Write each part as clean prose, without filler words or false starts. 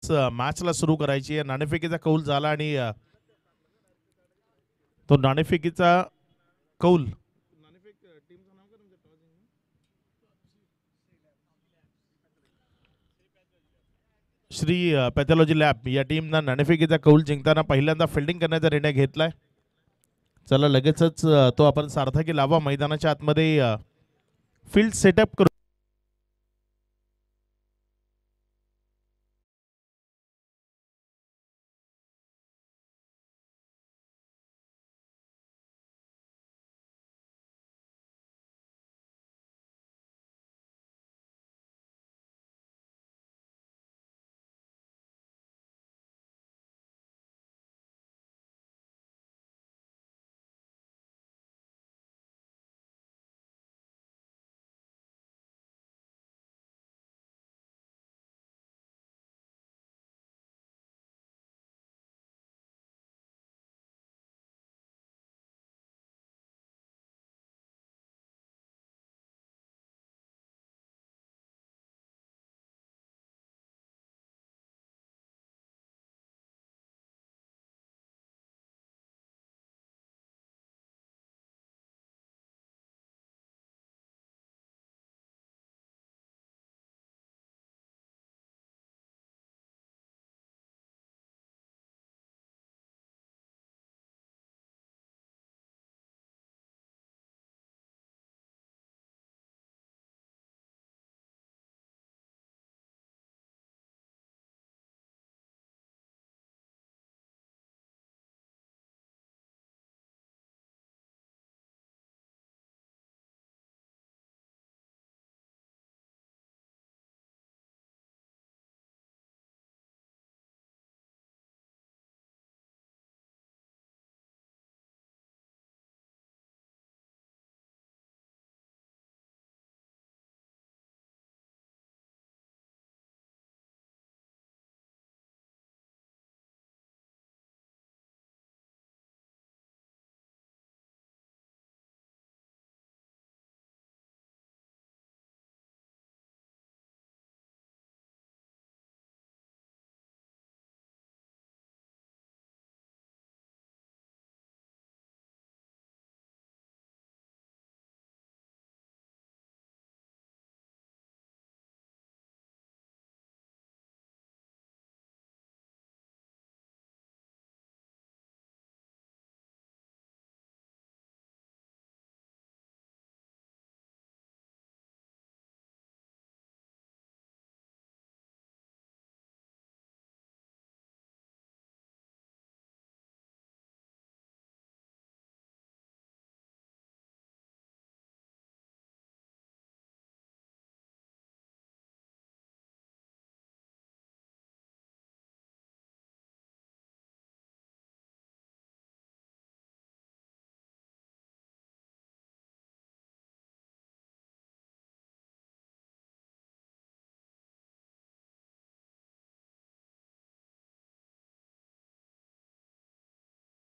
लगेचच मॅचला सुरू करायची आहे। नाणेफेकीचा कौल झाला आणि तो नाणेफेकीचा कौल श्री पॅथॉलॉजी लॅब या टीमनं नाणेफेकीचा कौल जिंकताना पहिल्यांदा फिल्डिंग करण्याचा निर्णय घेतलाय। चला लगेचच तो आपण सार्थकी लावा मैदानाच्या आतमध्ये फील्ड सेटअप करू।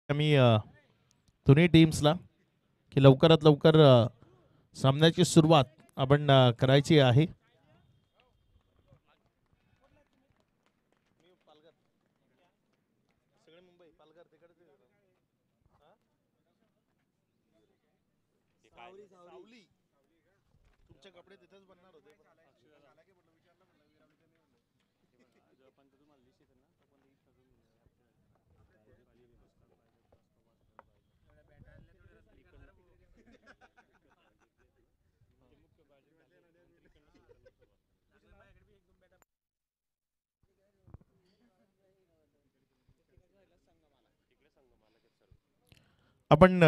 मी दोन्ही टीम्सला की लवकरात लवकर सामन्याची सुरुवात आपण करायची आहे। तुमचे कपडे तिथेच बनणार होते। आपण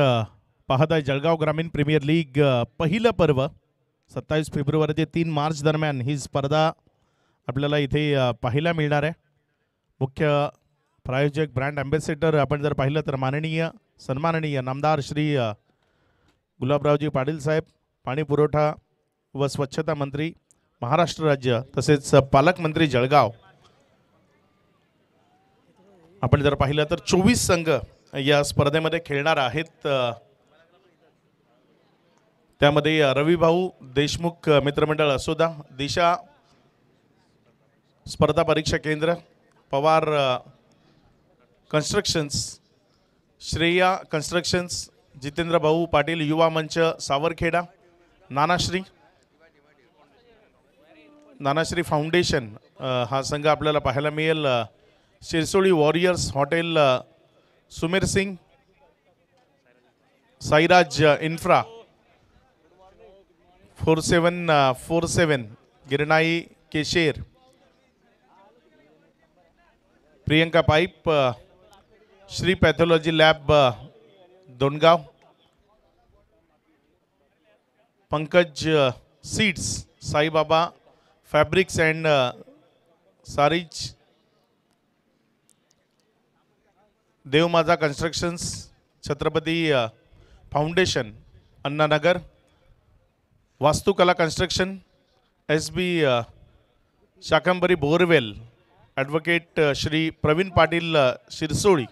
पाहत आहे जळगाव ग्रामीण प्रीमियर लीग पहिलं पर्व 27 फेब्रुवारी ते 3 मार्च दरम्यान ही स्पर्धा आपल्याला इथे पाहायला मिळणार आहे। मुख्य प्रायोजक ब्रँड अँबॅसेडर आपण जर पाहिलं तर माननीय सन्माननीय नामदार श्री गुलाबरावजी पाटील साहेब, पाणी पुरवठा व स्वच्छता मंत्री महाराष्ट्र राज्य, तसेच पालकमंत्री जळगाव। आपण जर पाहिलं तर 24 संघ या स्पर्धेमध्ये खेळणार आहेत। त्यामध्ये रविभाऊ देशमुख मित्रमंडळ असोदा, दिशा स्पर्धा परीक्षा केंद्र, पवार कन्स्ट्रक्शन्स, श्रेया कन्स्ट्रक्शन्स, जितेंद्र भाऊ पाटील युवा मंच सावरखेडा, नानाश्री फाउंडेशन हा संघ आपल्याला पाहायला मिळेल. Shirsoli warriors hotel Sumer Singh, Sairaj infra 4747 Girnai Kesher, Priyanka pipe Shri pathology lab Dongaon, Pankaj seeds Saibaba fabrics and saris, Devmata constructions Chhatrapati foundation Annanagar, Vastukala construction SB Shakambari borewell, advocate Shri Pravin Patil Shirsoli,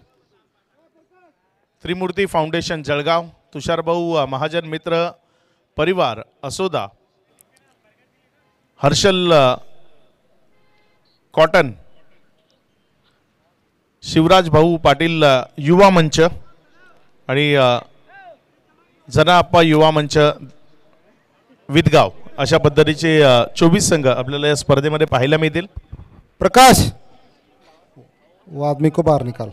Trimurti foundation Jalgaon, तुषारभाऊ महाजन मित्र परिवार असोदा, हर्षल कॉटन, शिवराज भाऊ पाटील युवा मंच आणि जनाप्पा युवा मंच विदगाव अशा पद्धतीचे 24 संघ आपल्याला या स्पर्धेमध्ये पाहायला मिळतील. प्रकाश वो आदमी को बाहर निकाल.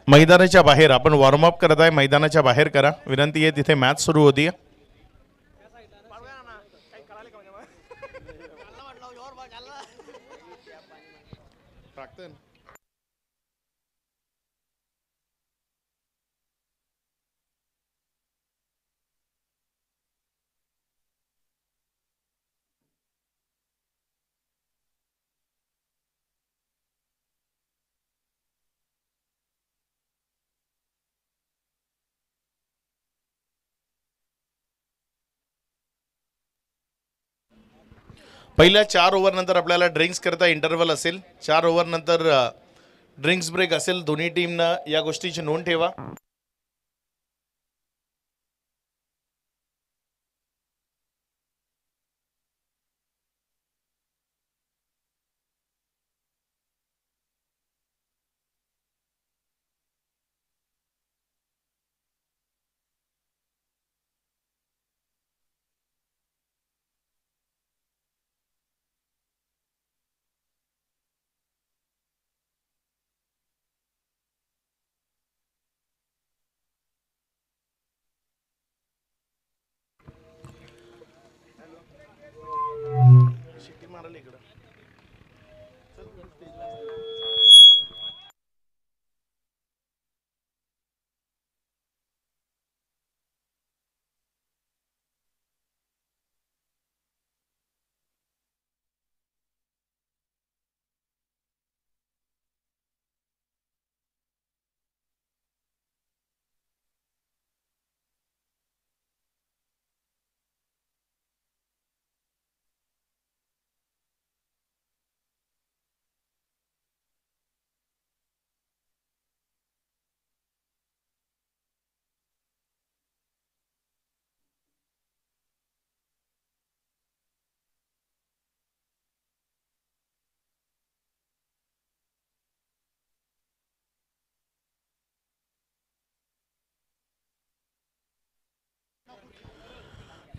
मैदानाच्या बाहेर आपण वॉर्मअप करत आहे, मैदानाच्या बाहेर करा विनंती आहे. तिथे मॅच सुरू होती. पहिल्या 4 ओव्हर नंतर आपल्याला ड्रिंक्स करता इंटरव्हल असेल. 4 ओव्हर नंतर ड्रिंक्स ब्रेक असेल. दोन्ही टीमनं या गोष्टीची नोंद ठेवा.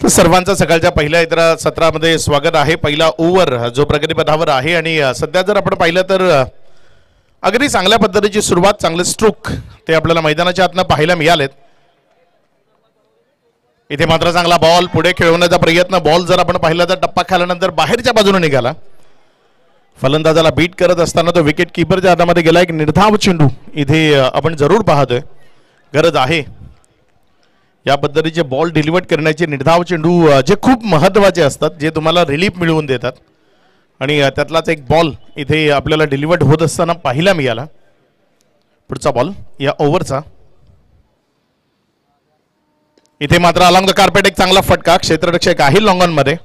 सर्वांचं सकाळच्या पहिल्या सत्रामध्ये स्वागत आहे. पहिला ओव्हर जो प्रगतीपथावर आहे आणि सध्या जर आपण पाहिलं तर अगदी चांगल्या पद्धतीची सुरुवात, चांगले स्ट्रोक ते आपल्याला मैदानाच्या आतनं पाहायला मिळालेत. इथे मात्र चांगला बॉल पुढे खेळवण्याचा प्रयत्न. बॉल जर आपण पाहिला तर टप्पा खाल्यानंतर बाहेरच्या बाजूने निघाला. फलंदाजाला बीट करत असताना तो विकेट कीपरच्या हातामध्ये गेला. एक निर्धाव चेंडू इथे आपण जरूर पाहतोय. गरज आहे या पद्धतीचे बॉल डिलिव्हर करण्याचे निर्धाव चेंडू जे खूप महत्त्वाचे असतात, जे तुम्हाला रिलीफ मिळवून देतात. आणि त्यातलाच एक बॉल इथे आपल्याला डिलिव्हर्ड होत असताना पाहायला मिळाला. पुढचा बॉल या ओव्हरचा. इथे मात्र अलॉंग द कार्पेट एक चांगला फटका. क्षेत्ररक्षक आहे लॉंग ऑन मध्ये.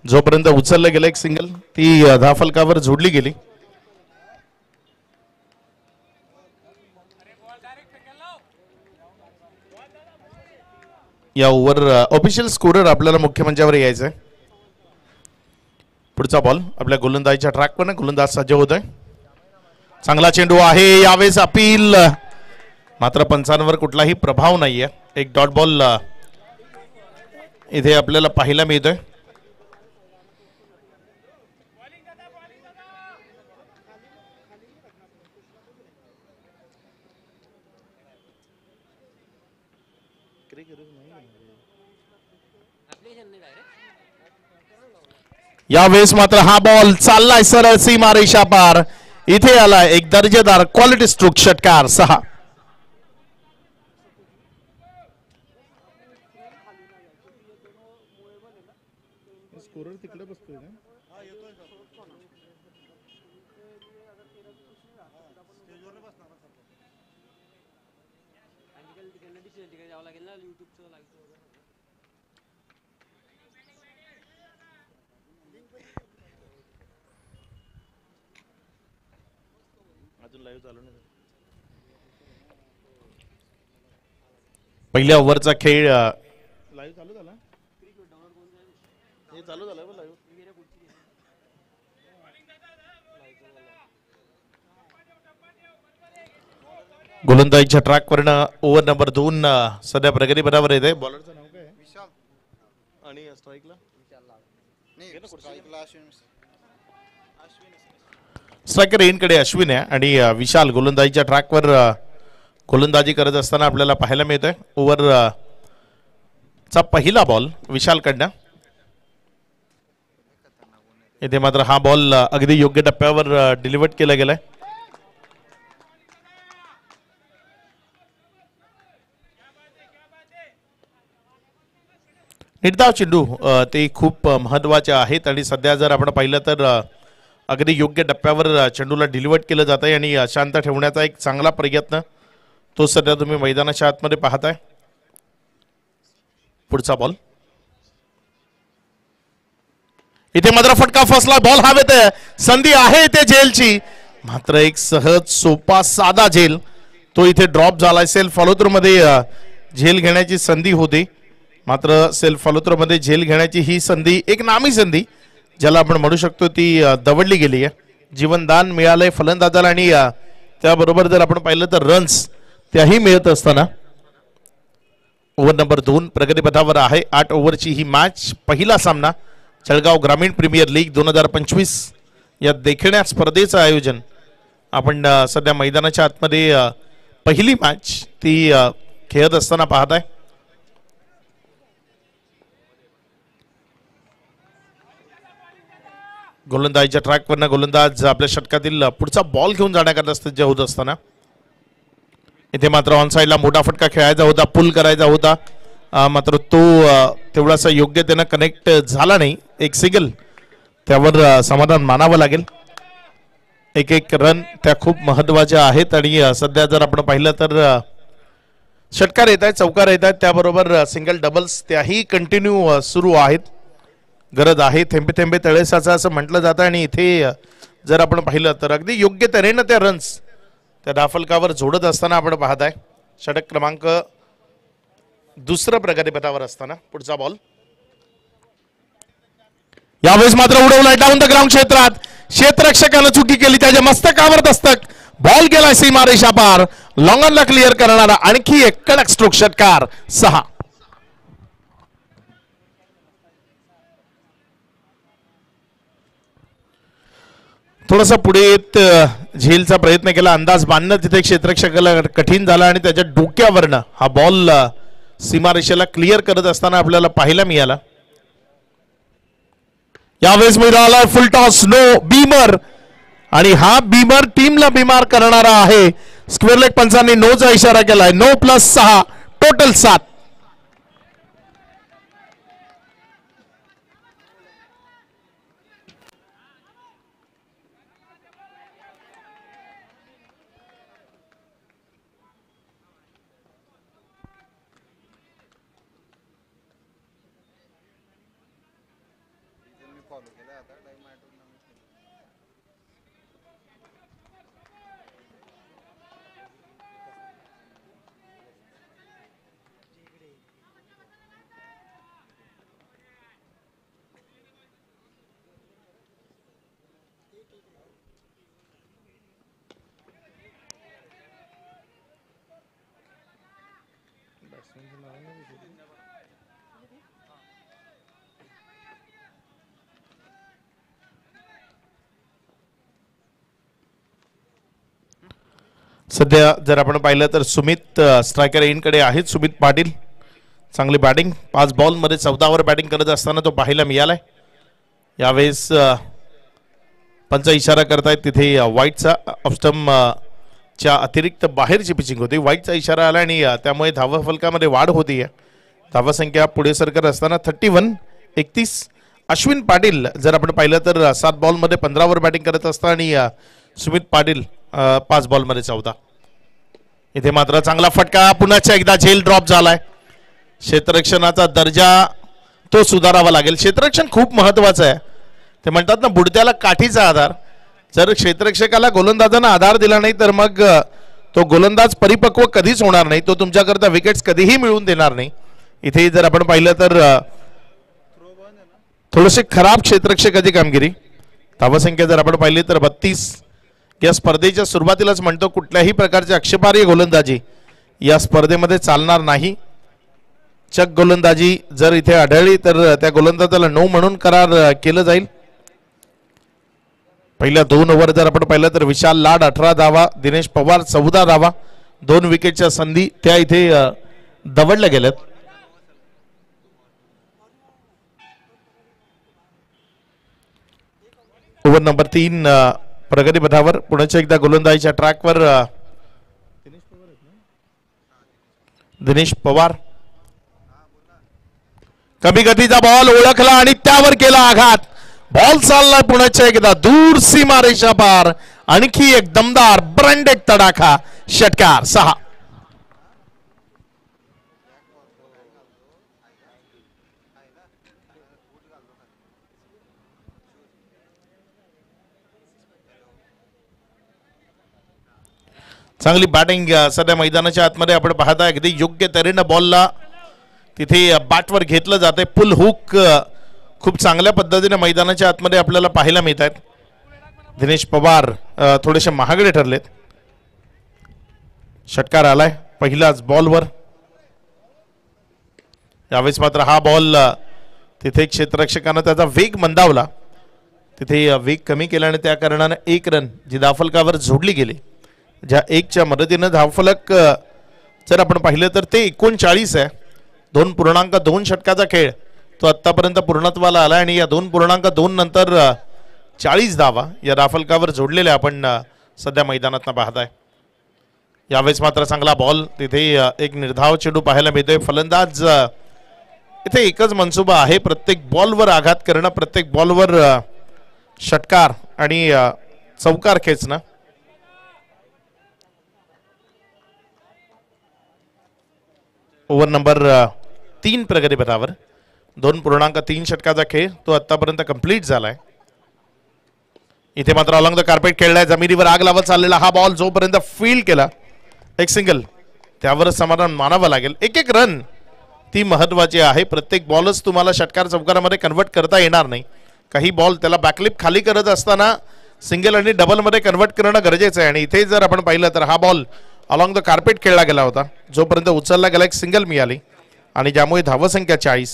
जोपर्यंत उचललं गेलं एक सिंगल, ती धाफलकावर जोडली गेली. या ओव्हर ऑफिशियल स्कोरर आपल्याला मुख्य मंचावर यायचं आहे. पुढचा बॉल आपल्या गोलंदाजीच्या ट्रॅकवर गोलंदाज सज्ज होत आहे. चांगला चेंडू आहे यावेळेस अपील, मात्र पंचांवर कुठलाही प्रभाव नाहीये. एक डॉट बॉल इथे आपल्याला पाहायला मिळतोय. यावेळेस मात्र हा बॉल चाललाय सरळ सीमा रेषा पार. इथे आलाय एक दर्जेदार क्वालिटी स्ट्रोक षटकार 6. पहिल्या ओव्हरचा खेळ लाईव्ह चालू झाला. गोलंदाजीच्या ट्रॅकवरनं ओव्हर नंबर 2 सध्या प्रगतीपथावर येते. बॉलरचं नाव काय विशाल आणि स्ट्राईकला स्ट्रायकर एनकडे अश्विन आहे आणि विशाल गोलंदाजीच्या ट्रॅकवर गोलंदाजी करत असताना आपल्याला पाहायला मिळतोय. ओव्हर चा पहिला बॉल विशालकडनं. इथे मात्र हा बॉल अगदी योग्य टप्प्यावर डिलिव्हर केला गेलाय. निर्धाव चेंडू ते खूप महत्वाचे आहेत आणि सध्या जर आपण पाहिलं तर अगदी योग्य टप्प्यावर चेंडूला डिलिव्हर केलं जात आहे आणि शांत ठेवण्याचा एक चांगला प्रयत्न तो सध्या तुम्ही मैदानाच्या आतमध्ये पाहताय. पुढचा बॉल इथे मात्र फटका फसला. बॉल हवेत, संधी आहे इथे झेलची, मात्र एक सहज सोपा साधा झेल तो इथे ड्रॉप झालाय. सेल्फ फॉलोथ्रू मध्ये झेल घेण्याची संधी होती, मात्र सेल्फ फॉलोथ्रू मध्ये झेल घेण्याची ही संधी एक नामी संधी ज्याला आपण म्हणू शकतो ती दवडली गेली आहे. जीवनदान मिळालंय फलंदाजाला आणि त्याबरोबर जर आपण पाहिलं तर रन्स त्याही मिळत असताना ओव्हर नंबर 2 प्रगतीपथावर आहे. 8 ओव्हरची ही मॅच. पहिला सामना जळगाव ग्रामीण प्रीमियर लीग 2025 या देखण्या स्पर्धेचं आयोजन आपण सध्या मैदानाच्या आतमध्ये पहिली मॅच ती खेळत असताना पाहत आहे. गोलंदाजीच्या ट्रॅकवरनं गोलंदाज आपल्या षटकातील पुढचा बॉल घेऊन जाण्याकरता सज्ज होत असताना इथे मात्र ऑन साईडला मोठा फटका खेळायचा होता, पुल करायचा होता, मात्र तो तेवढासा योग्य त्यानं कनेक्ट झाला नाही. एक सिंगल त्यावर समाधान मानावं लागेल. एक एक रन त्या खूप महत्वाच्या आहेत आणि सध्या जर आपण पाहिलं तर षटकार येत आहेत, चौकार येत आहेत, त्याबरोबर सिंगल डबल्स त्याही कंटिन्यू सुरू आहेत. गरज आहे थेंबे थेंबे तळेसाचा असं म्हटलं जातं आणि इथे जर आपण पाहिलं तर अगदी योग्य तऱ्हेनं त्या रन्स त्या धाफलकावर जोडत असताना आपण पाहताय. षटक क्रमांक 2 प्रगतीपथावर असताना पुढचा बॉल यावेळेस मात्र उडवलाय डाऊन द ग्राउंड क्षेत्रात. क्षेत्ररक्षकानं चुकी केली, त्याच्या मस्तकावर दस्तक. बॉल गेलाय सीमा रेषा पार. लॉंगॉनला क्लिअर करणारा आणखी एक कडक स्ट्रोक षटकार 6. थोडासा पुढे येत झेलचा प्रयत्न केला, अंदाज बांधणं तिथे क्षेत्ररक्षकाला कठीण झाला आणि त्याच्या डोक्यावरनं हा बॉल सीमारेषेला क्लिअर करत असताना आपल्याला पाहायला मिळाला. यावेळेस मिळाला फुल टॉस, नो बीमर आणि हा बीमर टीमला बीमार करणारा आहे. स्क्वेअर लेग पंचांनी नोचा इशारा केलाय. No +6 total 7. सध्या जर आपण पाहिलं तर सुमित स्ट्रायकर एंडकडे आहेत. सुमित पाटील चांगली बॅटिंग, 5 बॉलमध्ये 14 बॅटिंग करत असताना तो पाहायला मिळालाय. यावेळेस पंच इशारा करतायत तिथे व्हाईटचा ऑफस्टम च्या अतिरिक्त बाहेरची पिचिंग होती. व्हाईटचा इशारा आला आणि त्यामुळे धावा फलकामध्ये वाढ होती. धावा संख्या पुढे सरकत असताना 31-31. अश्विन पाटील जर आपण पाहिलं तर 7 बॉलमध्ये 15 बॅटिंग करत असताना आणि सुमित पाटील 5 बॉलमध्ये 14. इथे मात्र चांगला फटका, पुन्हा एकदा झेल ड्रॉप झालाय. क्षेत्ररक्षणाचा दर्जा तो सुधारावा लागेल. क्षेत्ररक्षण खूप महत्वाचं आहे. ते म्हणतात ना बुडत्याला काठीचा आधार. जर क्षेत्ररक्षकाला गोलंदाजांना आधार दिला नाही तर मग तो गोलंदाज परिपक्व कधीच होणार नाही. तो तुमच्याकरता विकेट्स कधीही मिळवून देणार नाही. इथे जर आपण पाहिलं तर थोडेसे खराब क्षेत्ररक्षकाची कामगिरी. धावसंख्या जर आपण पाहिली तर 32. या स्पर्धेच्या सुरुवातीलाच म्हणतो कुठल्याही प्रकारची आक्षेपार्ह गोलंदाजी या स्पर्धेमध्ये चालणार नाही. चक गोलंदाजी जर इथे आढळली तर त्या गोलंदाजाला नो म्हणून करार केलं जाईल. पहिल्या 2 ओव्हर जर आपण पाहिलं तर विशाल लाड 18 धावा, दिनेश पवार 14 धावा. 2 विकेटच्या संधी त्या इथे दवडल्या गेल्यात. ओव्हर नंबर 3 प्रगतीपथावर. पुण्याच्या एकदा गोलंदाजीच्या ट्रॅकवर दिनेश पवार. कमी गतीचा बॉल ओळखला आणि त्यावर केला आघात. बॉल चाललाय पुण्याच्या एकदा दूर सीमारेषा पार. आणखी एक दमदार ब्रँडेड तडाखा. षटकार 6. चांगली बॅटिंग सध्या मैदानाच्या आतमध्ये आपण पाहताय. अगदी योग्य तऱ्हेनं बॉलला तिथे बॅटवर घेतलं जाते. पुल हुक खूप चांगल्या पद्धतीने मैदानाच्या आतमध्ये आपल्याला पाहायला मिळत आहेत. दिनेश पवार थोडेसे महागडे ठरलेत. षटकार आलाय पहिल्याच बॉलवर. यावेळेस मात्र हा बॉल तिथे क्षेत्ररक्षकानं त्याचा वेग मंदावला. तिथे वेग कमी केल्याने त्या कारणाने 1 रन जी धावफलकावर जोडली गेली. ज्या 1च्या मदतीनं धावफलक जर आपण पाहिलं तर ते 39 आहे. 2.2 षटकाचा खेळ तो आतापर्यंत पूर्णत्वाला आला आणि या 2.2 नंतर 40 धावा या धावफलकावर जोडलेल्या आपण सध्या मैदानात पाहताय. यावेळेस मात्र चांगला बॉल. तिथे एक निर्धाव चेंडू पाहायला मिळतोय. फलंदाज इथे एकच मनसुबा आहे, प्रत्येक बॉलवर आघात करणं, प्रत्येक बॉलवर षटकार आणि चौकार खेचणं. ओव्हर नंबर 3 प्रगतीपथावर. 2.3 षटकाचा खेळ तो आतापर्यंत कंप्लीट झालाय. इथे मात्र अलॉंग द कार्पेट खेळलाय. जमिनीवर आग लावत चाललेला हा बॉल जोपर्यंत फील्ड केला, एक सिंगल, त्यावरच समाधान मानावं लागेल. एक रन ती महत्वाची आहे. प्रत्येक बॉलच तुम्हाला षटकार चौकारामध्ये कन्वर्ट करता येणार नाही. काही बॉल त्याला बॅकलिप खाली करत असताना सिंगल आणि डबलमध्ये कन्वर्ट करणं गरजेचं आहे. आणि इथे जर आपण पाहिलं तर हा बॉल अलॉंग द कार्पेट खेळला गेला होता. जोपर्यंत उचलला गेला एक सिंगल मिळाली आणि ज्यामुळे धावसंख्या 40.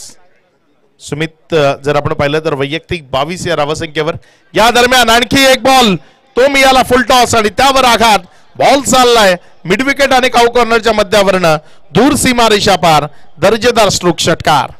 सुमित जर आपण पाहिलं तर वैयक्तिक 22 या धावसंख्येवर. या दरम्यान आणखी एक बॉल तो मिळाला फुल टॉस आणि त्यावर आघात. बॉल चाललाय मिड विकेट आणि काउ कॉर्नरच्या मध्यावरनं दूर सीमा रेषा पार. दर्जेदार स्ट्रोक षटकार.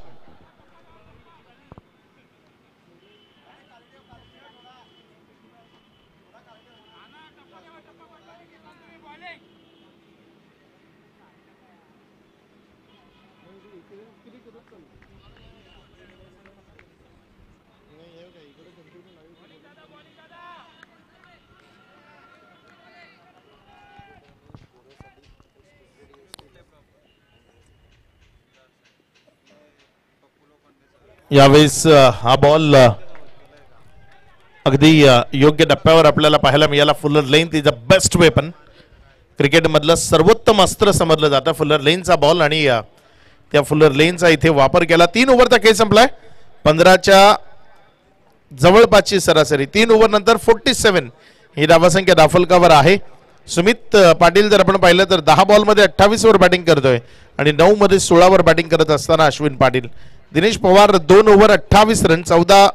यावेळेस हा बॉल अगदी योग्य टप्प्यावर आपल्याला पाहायला मिळाला. Fuller length is a best weapon. क्रिकेटमधलं सर्वोत्तम अस्त्र समजलं जातं फुलर लेनचा बॉल आणि त्या फुलर लेनचा इथे वापर केला. 3 ओव्हरचा खेळ संपलाय. 15च्या जवळपासची सरासरी 3 ओव्हर नंतर 47 ही धावसंख्या दाफलकावर आहे. सुमित पाटील जर आपण पाहिलं तर 10 बॉलमध्ये 28 वर बॅटिंग करतोय आणि 9 मध्ये 16 वर बॅटिंग करत असताना अश्विन पाटील. दिनेश पवार 2 ओव्हर 28 रन 14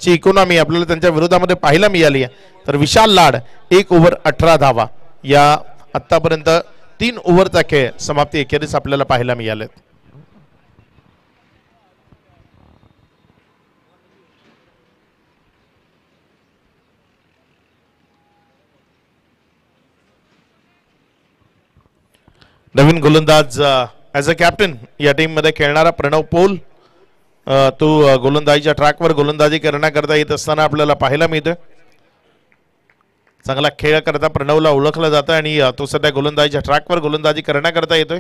ची इकॉनॉमी आपल्याला त्यांच्या विरोधामध्ये पाहायला मिळाली आहे. तर विशाल लाड 1 ओव्हर 18 धावा या आतापर्यंत 3 ओव्हरचा खेळ समाप्ती एखेरीस आपल्याला पाहायला मिळालेत. नवीन गोलंदाज ॲज अ कॅप्टन या टीम मध्ये खेळणारा प्रणव पोल तो गोलंदाजीच्या ट्रॅकवर गोलंदाजी करण्याकरता येत असताना आपल्याला पाहायला मिळतोय. चांगला खेळ करता प्रणवला ओळखलं जातं आणि तो सध्या गोलंदाजीच्या ट्रॅकवर गोलंदाजी करण्याकरता येतोय.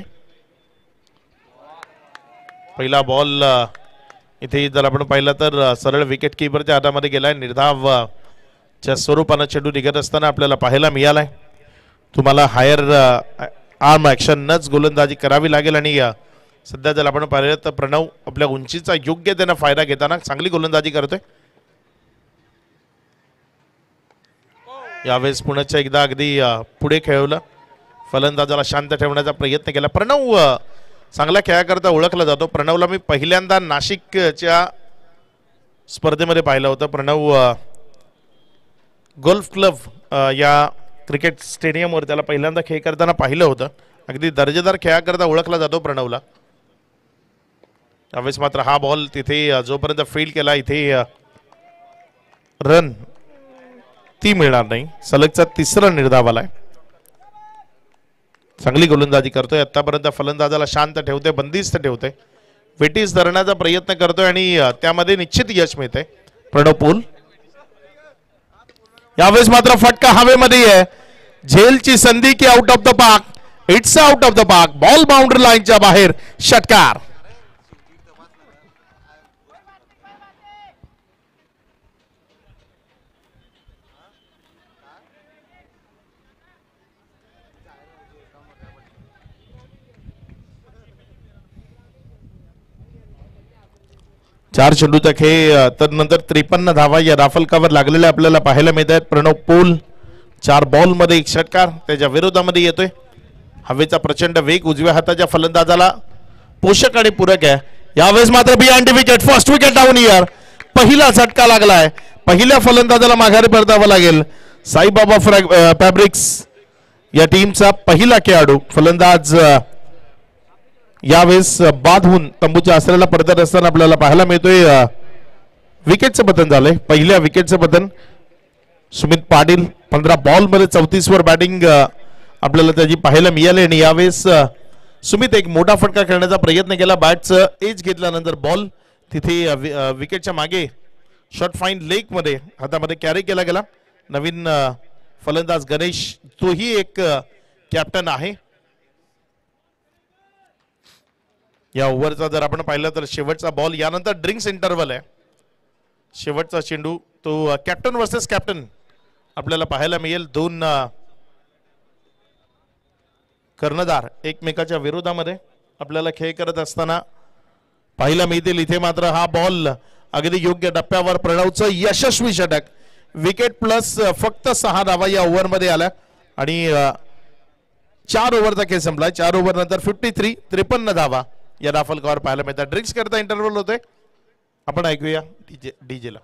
पहिला बॉल इथे जर आपण पाहिलं तर सरळ विकेट किपरच्या हातामध्ये गेलाय. निर्धाव च्या स्वरूपानं चेंडू निघत असताना आपल्याला पाहायला मिळालाय. तुम्हाला हायर आर्म ॲक्शन नच गोलंदाजी करावी लागेल आणि सध्या जर आपण पाहिलं तर प्रणव आपल्या उंचीचा योग्य त्यानं फायदा घेताना चांगली गोलंदाजी करतोय. यावेळेस पुण्याच्या एकदा अगदी पुढे खेळवलं, फलंदाजाला शांत ठेवण्याचा प्रयत्न केला. प्रणव चांगल्या खेळाकरता ओळखला जातो. प्रणवला मी पहिल्यांदा नाशिकच्या स्पर्धेमध्ये पाहिलं होतं. प्रणव गोल्फ क्लब या क्रिकेट स्टेडियमवर त्याला पहिल्यांदा खेळ करताना पाहिलं होतं. अगदी दर्जेदार खेळाकरता ओळखला जातो प्रणवला. यावेळेस मात्र हा बॉल तिथे जोपर्यंत फील्ड केला इथे रन ती मिळणार नाही. सलगचा तिसरा निर्धाव आलाय. चांगली गोलंदाजी करतोय. आतापर्यंत फलंदाजाला शांत ठेवतोय, बंदिस्त ठेवतोय, वेटीस धरण्याचा प्रयत्न करतोय आणि त्यामध्ये निश्चित यश मिळतंय प्रणव पोल. यावेळेस मात्र फटका हवेमध्ये आहे. झेलची संधी की out of the park. It's out of the park. Ball boundary लाईनच्या बाहेर. षटकार. चार चेंडूचा खेळ तर नंतर 53 धावा या राफलकावर लागलेल्या आपल्याला पाहायला मिळत आहेत. प्रणव पोल 4 बॉल मध्ये 1 षटकार त्याच्या विरोधामध्ये येतोय. हवेचा प्रचंड वेग उजव्या हाताच्या फलंदाजाला पोषक आणि पूरक आहे. यावेळेस मात्र behind wicket. First wicket down year. पहिला झटका लागलाय. पहिल्या फलंदाजाला माघारी परतावं लागेल. साईबाबा फॅब्रिक्स या टीमचा पहिला खेळाडू फलंदाज यावेळेस बाद होऊन तंबूच्या आसऱ्याला परतत असताना आपल्याला पाहायला मिळतोय. विकेटचं पतन झालंय. पहिल्या विकेटचं पतन सुमित पाटील. 15 बॉल मध्ये 34 वर बॅटिंग आपल्याला त्याची पाहायला मिळाली आणि यावेळेस सुमित एक मोठा फटका खेळण्याचा प्रयत्न केला. बॅटचं एज घेतल्यानंतर बॉल तिथे विकेटच्या मागे शॉर्ट फाईन लेग मध्ये हातामध्ये कॅरी केला गेला. नवीन फलंदाज गणेश तोही एक कॅप्टन आहे. या ओव्हरचा जर आपण पाहिलं तर शेवटचा बॉल यानंतर ड्रिंक्स इंटरव्हल आहे. शेवटचा चेंडू तो कॅप्टन वर्सेस कॅप्टन आपल्याला पाहायला मिळेल. 2 कर्णधार एकमेकाच्या विरोधामध्ये आपल्याला खेळ करत असताना पाहायला मिळतील. इथे मात्र हा बॉल अगदी योग्य टप्प्यावर. प्रणवचं यशस्वी षटक. विकेट प्लस फक्त 6 धावा या ओव्हरमध्ये आल्या आणि 4 ओव्हरचा खेळ संपला. 4 ओव्हर नंतर 53 धावा या राफलकावर पाहायला मिळतात. ड्रिंक्स करता इंटरव्हल होते. आपण ऐकूया डीजेला.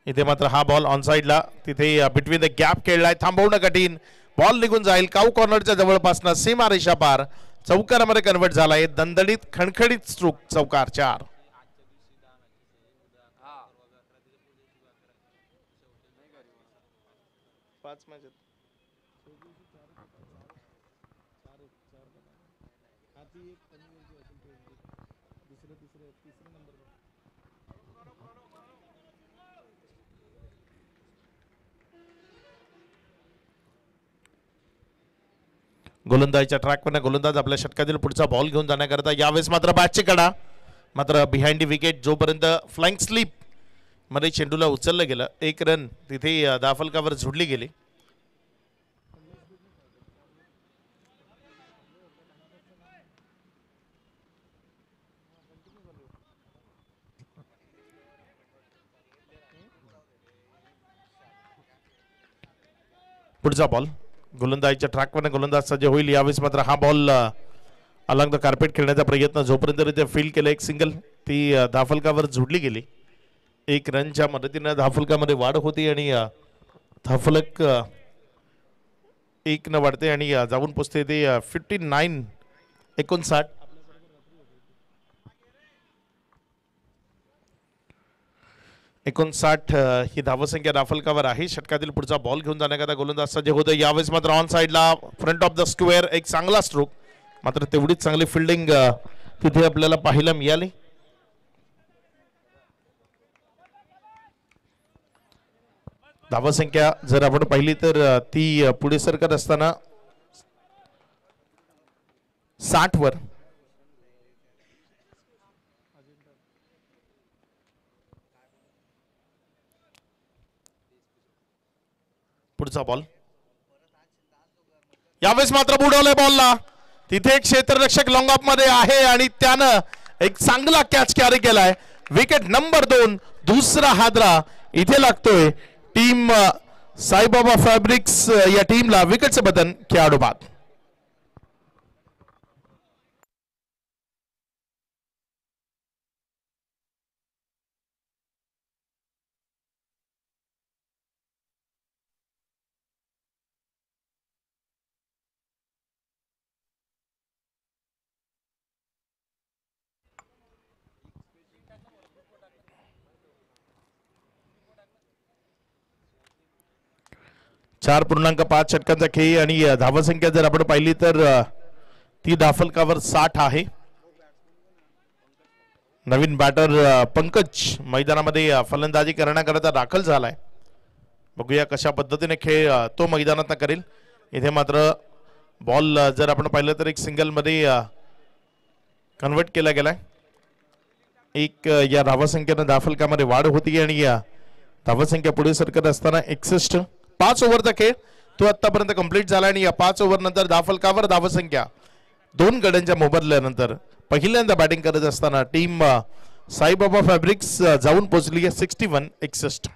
इथे मात्र हा बॉल ऑन साइडला, तिथे बिटवीन द गॅप खेळलाय, थांबवणं कठीण, बॉल निघून जाईल. काऊ कॉर्नरच्या जवळपासनं सीमा रेषा पार, चौकारामध्ये कन्वर्ट झालाय. दणदणीत खणखणीत स्ट्रोक, चौकार 4. गोलंदाजीच्या ट्रॅकवर गोलंदाज आपल्या षटकातील पुढचा बॉल घेऊन जाण्याकरता, यावेळेस मात्र बॅटची कडा, मात्र बिहाइंड दी विकेट, जोपर्यंत फ्लाइंग स्लीप मध्ये चेंडूला उचललं गेलं, 1 रन तिथे धाफलकावर झुडली गेली. पुढचा बॉल गोलंदाजीच्या ट्रॅकवर गोलंदाज सज्ज होईल. यावेळेस मात्र हा बॉल अलॉंग द कार्पेट खेळण्याचा प्रयत्न, जोपर्यंत ते फील्ड केलं, 1 सिंगल, ती धाफलकावर झुडली गेली. 1 रनच्या मदतीनं धाफलकामध्ये वाढ होती आणि धाफलक 1 न वाढते आणि जाऊन पोचते ते 59. ही धावसंख्या धाफलकावर आहे. षटकातील पुढचा बॉल घेऊन जाण्याकरता गोलंदाज सज्ज होतं. यावेळेस मात्र ऑन साइडला फ्रंट ऑफ द स्क्वेअर एक चांगला स्ट्रोक, मात्र तेवढीच चांगली फिल्डिंग तिथे आपल्याला पाहायला मिळाली. धावसंख्या जर आपण पाहिली तर ती पुढे सरकत असताना 60 वर. पुढचा बॉल यावेळेस मात्र बुडवलंय बॉलला, तिथे एक क्षेत्ररक्षक लॉंग ऑफ मध्ये आहे आणि त्यानं एक चांगला कॅच कॅरी केलाय. विकेट नंबर 2, दुसरा हादरा इथे लागतोय टीम साईबाबा फॅब्रिक्स या टीमला. विकेटचं बदन खेळाडू बाद. चार 4.5 षटकांचा खेळ आणि धावसंख्या जर आपण पाहिली तर ती धाफलकावर 60 आहे. नवीन बॅटर पंकज मैदानामध्ये फलंदाजी करण्याकरता दाखल झालाय. बघूया कशा पद्धतीने खेळ तो मैदानात करेल. इथे मात्र बॉल जर आपण पाहिलं तर एक सिंगल मध्ये कन्वर्ट केला गेलाय. एक या धावसंख्येनं धाफलकामध्ये वाढ होती आणि धावसंख्या पुढे सरकत असताना 61. 5 ओव्हरचा खेळ तो आतापर्यंत कंप्लीट झाला आणि या 5 ओव्हर नंतर धाफलकावर धावसंख्या 2 गड्यांच्या मोबदल्यानंतर पहिल्यांदा बॅटिंग करत असताना टीम साईबाबा फॅब्रिक्स जाऊन पोहोचली आहे 61.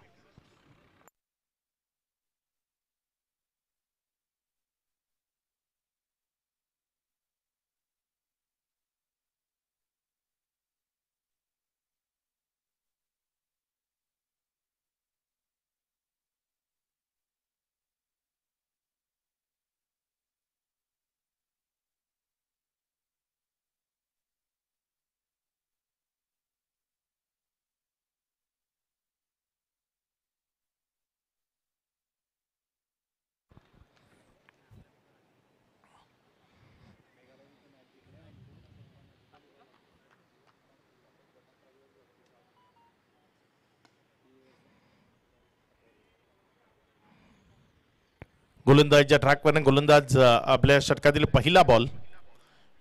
गोलंदाजीच्या ट्रॅकवर गोलंदाज आपल्या षटकातील पहिला बॉल.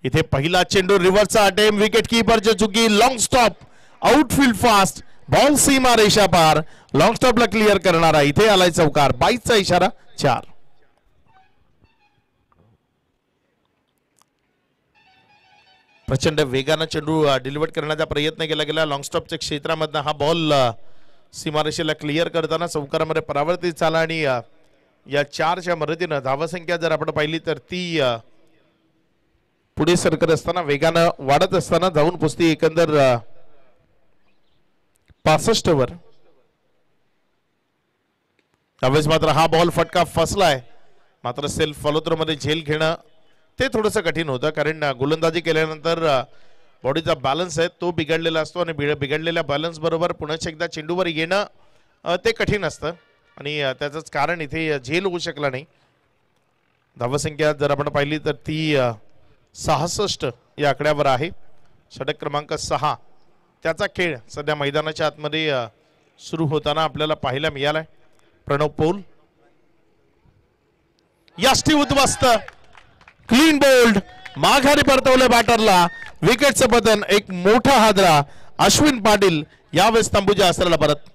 इथे पहिला चेंडू रिव्हर्सचा अटेम्प्ट, विकेट कीपरची चुकी, long stop, outfield fast, ball सीमा रेषा पार, लॉंग स्टॉपला क्लिअर करणारा इथे आलाय चौकार. 22चा इशारा 4. प्रचंड वेगानं चेंडू डिलिव्हर करण्याचा प्रयत्न केला गेला. लॉंग स्टॉपच्या क्षेत्रामधनं हा बॉल सीमारेषेला क्लिअर करताना चौकारामध्ये परावर्तित झाला आणि या 4च्या मदतीनं धावसंख्या जर आपण पाहिली तर ती पुढे सरकत असताना वेगानं वाढत असताना जाऊन पोचती एकंदर 65 वर. त्यावेळेस मात्र हा बॉल फटका फसलाय, मात्र सेल्फ फॉलोथ्रो मध्ये झेल घेणं ते थोडंसं कठीण होतं, कारण गोलंदाजी केल्यानंतर बॉडीचा बॅलन्स आहे तो बिघडलेला असतो आणि बिघडलेल्या बॅलन्स बरोबर पुन्हा एकदा चेंडूवर येणं ते कठीण असतं आणि त्याचंच कारण इथे झेल होऊ शकला नाही. धावसंख्या जर आपण पाहिली तर ती 66 या आकड्यावर आहे. षटक क्रमांक 6 त्याचा खेळ सध्या मैदानाच्या आतमध्ये सुरू होताना आपल्याला पाहायला मिळालाय. प्रणव पौल याष्टी उद्ध्वस्त, क्लीन बोल्ड, माघारी परतवले बॅटरला, विकेटचं पतन, एक मोठा हादरा. अश्विन पाटील यावेळेस तंबूच्या आसराला परत.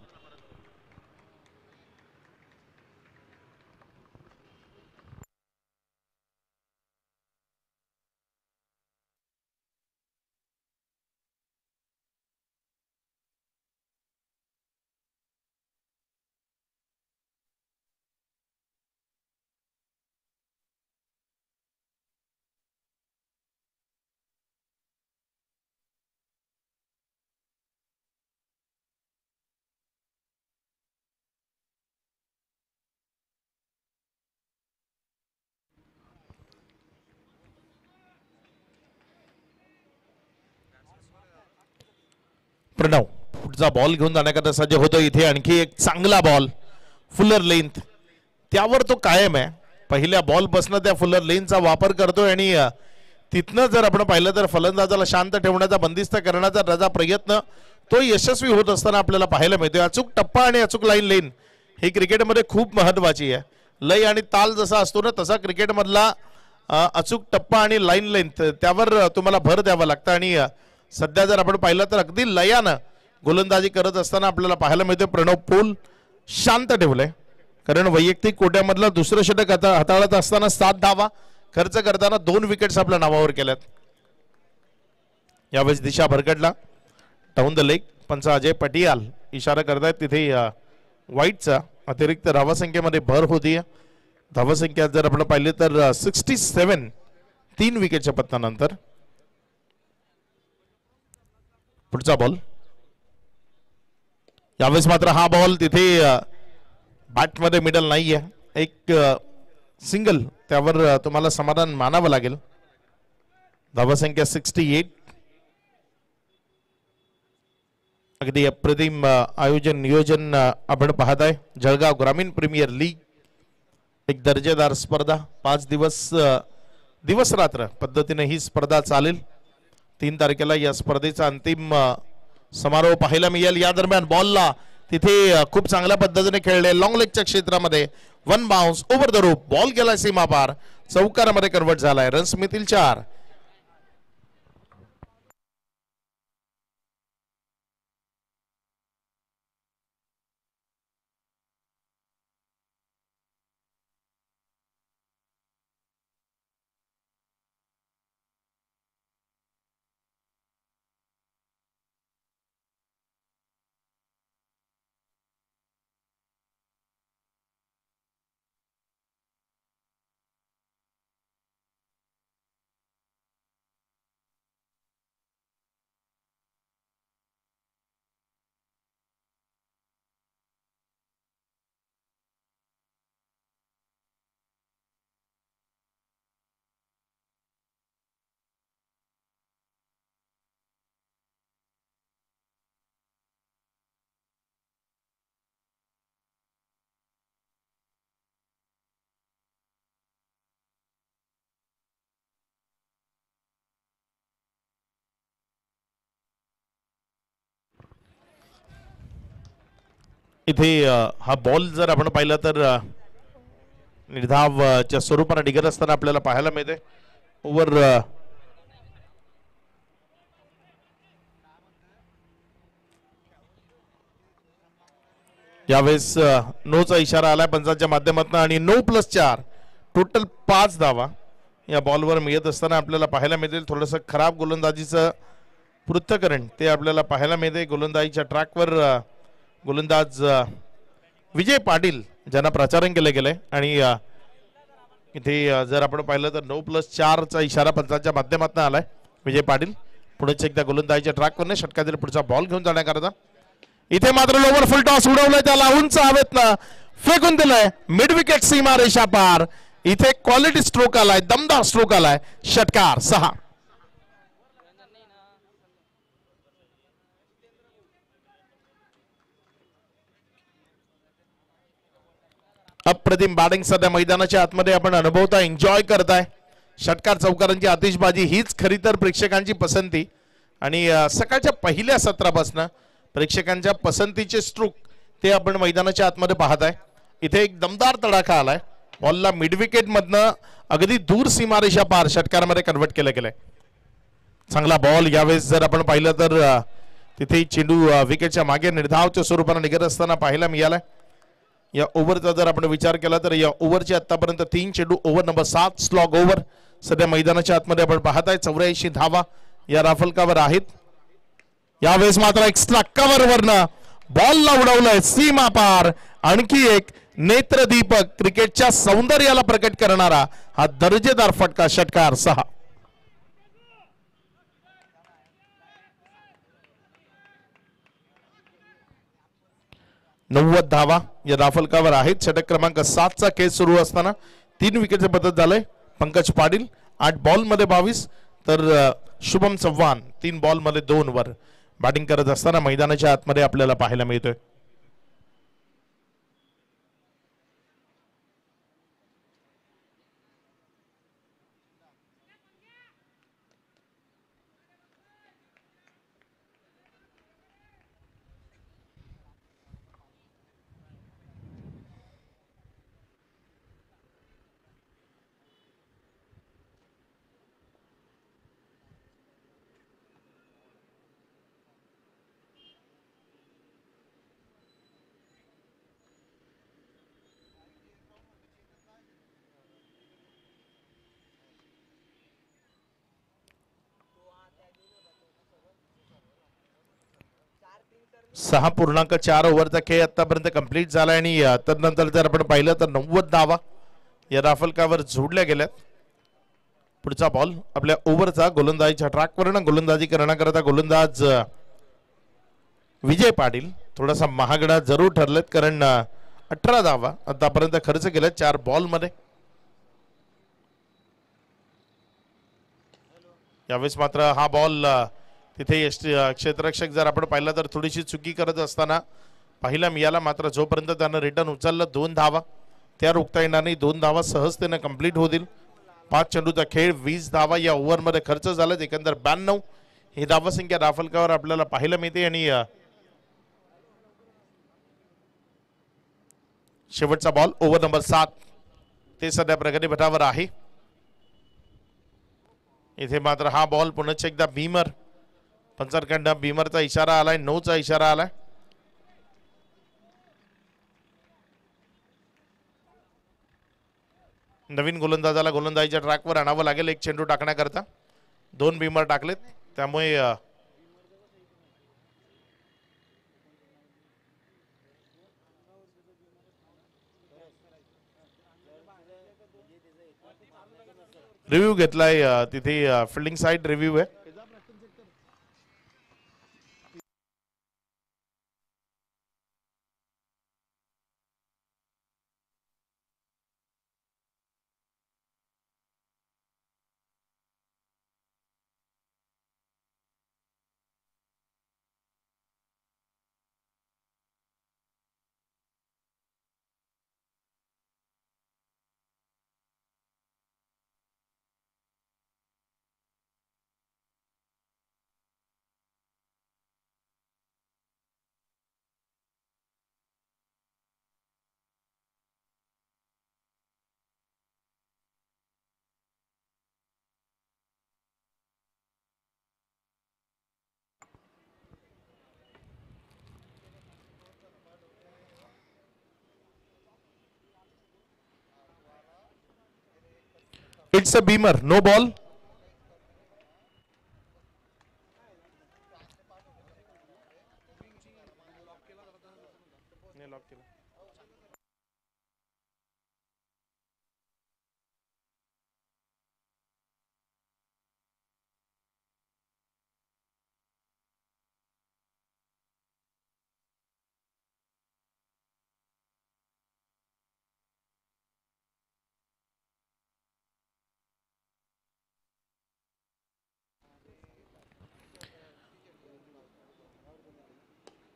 प्रणव पुढचा बॉल घेऊन जाण्याकरता सज्ज होतो. इथे आणखी एक चांगला बॉल, फुलर लेंथ, त्यावर तो कायम आहे. पहिल्या बॉल पासून त्या फुलर लेनचा वापर करतोय आणि तिथनं जर आपण पाहिलं तर फलंदाजाला शांत ठेवण्याचा, बंदिस्त करण्याचा त्याचा प्रयत्न तो यशस्वी होत असताना आपल्याला पाहायला मिळतोय. अचूक टप्पा आणि अचूक लाईन लेन ही क्रिकेटमध्ये खूप महत्वाची आहे. लय आणि ताल जसा असतो ना तसा क्रिकेटमधला अचूक टप्पा आणि लाईन लेंथ त्यावर तुम्हाला भर द्यावा लागतं आणि सध्या जर आपण पाहिलं तर अगदी लयानं गोलंदाजी करत असताना आपल्याला पाहायला मिळते प्रणव पौल शांत ठेवलंय, कारण वैयक्तिक कोट्यामधलं दुसरं षटक हाताळत असताना 7 धावा खर्च करताना 2 विकेट्स आपल्या नावावर केल्यात. यावेळेस दिशा भरकटला डाऊन द लेग. पंच अजय पटियाल इशारा करतायत तिथे वाईटचा अतिरिक्त धावसंख्येमध्ये भर होतीये. धावसंख्या जर आपण पाहिली तर 67, 3 विकेटच्या पतनानंतर. पुढचा बॉल, यावेळेस मात्र हा बॉल तिथे बॅटमध्ये मिडल नाहीये, एक सिंगल, त्यावर तुम्हाला समाधान मानावं लागेल. धावसंख्या 68. अगदी अप्रतिम आयोजन नियोजन आपण पाहत आहे. जळगाव ग्रामीण प्रीमियर लीग एक दर्जेदार स्पर्धा, 5 दिवस रात्र पद्धतीने ही स्पर्धा चालेल. 3 तारखेला या स्पर्धेचा अंतिम समारोह पाहायला मिळेल. या दरम्यान बॉलला तिथे खूप चांगल्या पद्धतीने खेळले, लॉंग लेगच्या क्षेत्रामध्ये 1 bounce over the rope, ball गेला सीमा पार, चौकारामध्ये कन्वर्ट झालाय. रन्स मिळतील 4. इथे हा बॉल जर आपण पाहिला तर निर्धावच्या स्वरूपाने डिगत असताना आपल्याला पाहायला मिळते. ओव्हर यावेळेस नोचा इशारा आलाय पंचांच्या माध्यमातून आणि 9+4 टोटल 5 धावा या बॉलवर मिळत असताना आपल्याला पाहायला मिळेल. थोडंसं खराब गोलंदाजीचं पृथक्करण ते आपल्याला पाहायला मिळते. गोलंदाजीच्या ट्रॅकवर गोलंदाज विजय पाटील ज्यांना प्रचारण केलं गेलंय आणि इथे जर आपण पाहिलं तर 9+4 चा इशारा पंचांच्या माध्यमातून आलाय. विजय पाटील पुढेच एकदा गोलंदाजीच्या ट्रॅकवर षटकातील पुढचा बॉल घेऊन जाण्याकरता. इथे मात्र लोवर फुल टॉस उडवलाय, त्याला उंच हवेतनं फेकून दिलंय मिड विकेट सीमा रेषा पार. इथे क्वालिटी स्ट्रोक आलाय, दमदार स्ट्रोक आलाय. षटकार 6. अप्रतिम बॅटिंग सध्या मैदानाच्या आतमध्ये आपण अनुभवता, एन्जॉय करताय. षटकार चौकारांची आतिषबाजी हीच खरी तर प्रेक्षकांची पसंती. आणि सकाळच्या पहिल्या सत्रापासून प्रेक्षकांच्या पसंतीचे स्ट्रोक ते आपण मैदानाच्या आतमध्ये पाहताय. इथे एक दमदार तडाखा आलाय. बॉलला मिड विकेट मधनं अगदी दूर सीमारेषा पार षटकारामध्ये कन्वर्ट केलं गेलंय. चांगला बॉल. यावेळेस जर आपण पाहिलं तर तिथे चेंडू विकेटच्या मागे निर्धावच्या स्वरूपाने निघत असताना पाहायला मिळालाय. या ओव्हरचा जर आपण विचार केला तर या ओव्हरचे आतापर्यंत 3 चेंडू ओव्हर नंबर 7 स्लॉग ओव्हर सध्या मैदानाच्या आतमध्ये आपण पाहताय. 84 धावा या राफलकावर आहेत. यावेळेस मात्र एक्स्ट्रा कव्हर वरनं बॉलला उडवलंय सीमा पार. आणखी एक नेत्रदीपक क्रिकेटच्या सौंदर्याला प्रकट करणारा हा दर्जेदार फटका. षटकार 6. 90 धावा या राफलकावर आहेत. षटक क्रमांक 7 चा खेळ सुरू असताना 3 विकेटचे पतन झालंय. पंकज पाटील 8 बॉल मध्ये 22 तर शुभम चव्हाण 3 बॉल मध्ये 2 वर बॅटिंग करत असताना मैदानाच्या आतमध्ये आपल्याला पाहायला मिळतोय. सहा पूर्णांक 4 ओव्हरचा खेळ आतापर्यंत कंप्लीट झाला. आणि तदनंतर जर आपण पाहिलं तर 90 धावा या राफलकावर जोडल्या गेल्यात. पुढचा बॉल आपल्या ओव्हरचा गोलंदाजीच्या ट्रॅकवरनं गोलंदाजी करण्याकरता गोलंदाज विजय पाटील थोडासा महागडा जरूर ठरलेत, कारण 18 धावा आतापर्यंत खर्च केल्यात 4 बॉल मध्ये. यावेळेस मात्र हा बॉल तिथे क्षेत्ररक्षक जर आपण पाहिलं तर थोडीशी चुकी करत असताना पाहिला मिळाला. मात्र जोपर्यंत त्यानं रिटर्न उचललं 2 धावा त्या रोखता येणार नाही. 2 धावा सहजतेनं कंप्लीट होतील. 5 चेंडूचा खेळ 20 धावा या ओव्हरमध्ये खर्च झाला. एकंदर 92 ही धावसंख्या राफलकावर आपल्याला पाहायला मिळते. आणि शेवटचा बॉल ओव्हर नंबर 7 ते सध्या प्रगती पथावर आहे. इथे मात्र हा बॉल पुन्हा एकदा बीमर पंचांकडनं बीमरचा इशारा आलाय, 9 चा इशारा आलाय. नवीन गोलंदाजाला गोलंदाजीच्या ट्रॅकवर आणावं लागेल एक चेंडू टाकण्याकरता. 2 बीमर टाकलेत त्यामुळे रिव्ह्यू घेतलाय. तिथे फिल्डिंग साइड रिव्ह्यू आहे. It's a beamer, no ball.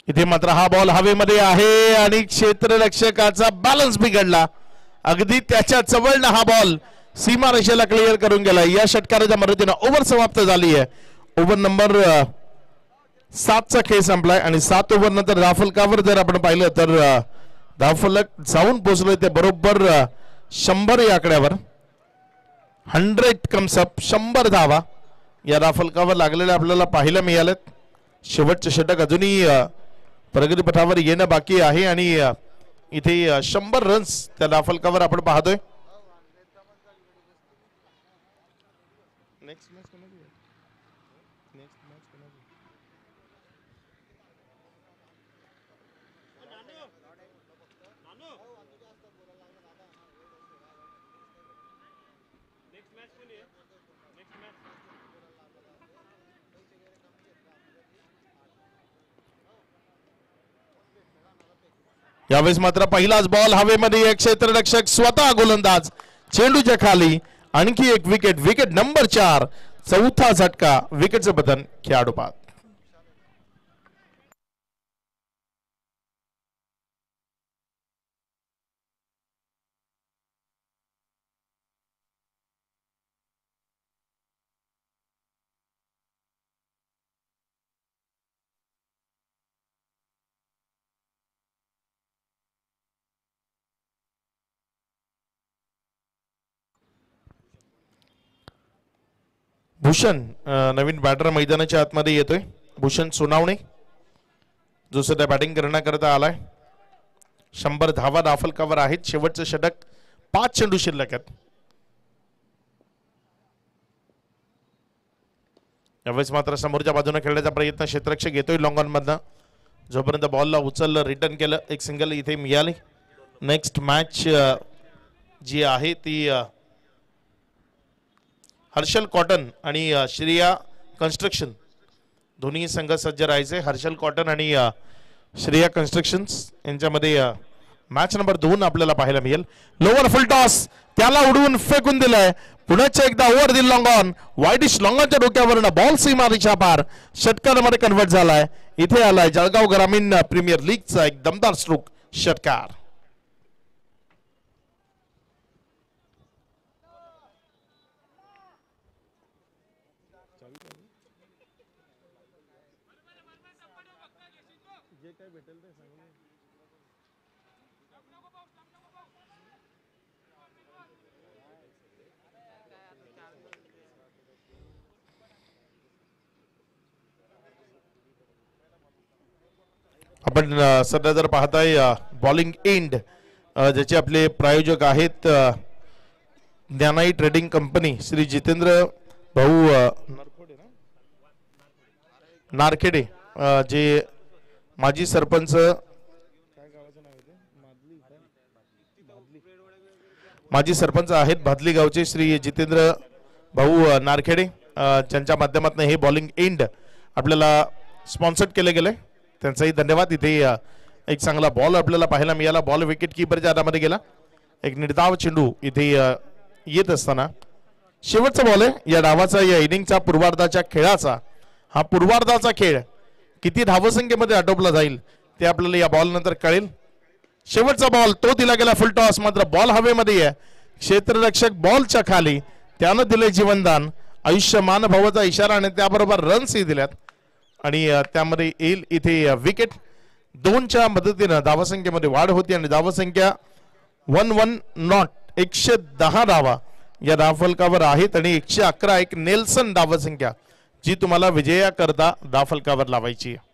इथे मात्र हा बॉल हवेमध्ये आहे आणि क्षेत्ररक्षकाचा बॅलन्स बिघडला. अगदी त्याच्या जवळनं हा बॉल सीमारेषेला क्लिअर करून गेला. या षटकाराच्या मदतीनं ओव्हर समाप्त झाली आहे. ओव्हर नंबर 7चा खेळ संपलाय आणि 7 ओव्हर नंतर धावफलकावर जर आपण पाहिलं तर धावफलक जाऊन पोहोचलोय ते बरोबर 100 या आकड्यावर. 100 कम्स अप, 100 धावा या धावफलकावर लागलेल्या आपल्याला पाहायला मिळालेत. शेवटचे षटक अजूनही प्रगतीपथावर येणं बाकी आहे आणि इथे 100 रन्स त्या धावफलकावर आपण पाहतोय. यावेळेस मात्र पहिलाच बॉल हवेमध्ये. एक क्षेत्ररक्षक स्वतः गोलंदाज, चेंडूच्या खाली आणखी एक विकेट. विकेट नंबर 4, चौथा झटका, विकेटचं पतन खेळाडू बाद. भूषण नवीन बॅटर मैदानाच्या आतमध्ये येतोय. भूषण सोनावणे जो सध्या बॅटिंग करण्याकरता आलाय. 100 धावा धावफलकावर आहेत. शेवटचं षटक, 5 चेंडू शिल्लक आहेत. यावेळेस मात्र समोरच्या बाजूने खेळण्याचा प्रयत्न क्षेत्ररक्षक घेतोय लॉंग ऑन मधनं. जोपर्यंत बॉलला उचललं, रिटर्न केलं, एक सिंगल इथे मिळाली. नेक्स्ट मॅच जी आहे ती हर्षल कॉटन आणि श्रेया कन्स्ट्रक्शन दोन्ही संघ सज्ज राहायचे. हर्षल कॉटन आणि श्रेया कन्स्ट्रक्शन्स यांच्यामध्ये मॅच नंबर 2 आपल्याला पाहायला मिळेल. लोअर फुल टॉस, त्याला उडवून फेकून दिलाय. पुण्याच्या एकदा ओव्हर दिल लॉंग ऑन, वाईडिश लॉंगॉनच्या डोक्यावरनं बॉल सीमारेषा पार षटकारामध्ये कन्वर्ट झालाय. इथे आलाय जळगाव ग्रामीण प्रीमियर लीगचा एक दमदार स्ट्रोक षटकार. आपण सध्या जर पाहताय बॉलिंग एंड ज्याचे आपले प्रायोजक आहेत ज्ञानाई ट्रेडिंग कंपनी, श्री जितेंद्र भाऊ नारखेडे जे माजी सरपंच, माजी सरपंच आहेत भादली गावचे श्री जितेंद्र भाऊ नारखेडे, ज्यांच्या माध्यमातून हे बॉलिंग एंड आपल्याला स्पॉन्सर्ड केले गेले. त्यांचाही धन्यवाद. इथे एक चांगला बॉल आपल्याला पाहायला मिळाला. बॉल विकेट कीपरच्या हातामध्ये गेला. एक निर्धाव चेंडू इथे येत असताना शेवटचा बॉल आहे या डावाचा, या इनिंगचा, पूर्वार्धाच्या खेळाचा. हा पूर्वार्धाचा खेळ किती धावसंख्येमध्ये आटोपला जाईल ते आपल्याला या बॉल नंतर कळेल. शेवटचा बॉल तो दिला गेला फुल टॉस, मात्र बॉल हवेमध्ये आहे. क्षेत्ररक्षक बॉलच्या खाली, त्यानं दिले जीवनदान. आयुष्यमान भवाचा इशारा आणि त्याबरोबर रन्सही दिल्यात आणि त्यामध्ये येईल इथे विकेट. 2च्या मदतीनं धावसंख्येमध्ये वाढ होती आणि धावसंख्या 1-1 नॉट 110 धावा या धावफलकावर आहेत आणि 111 एक नेल्सन धावसंख्या जी तुम्हाला विजयाकरता धावफलकावर लावायची आहे.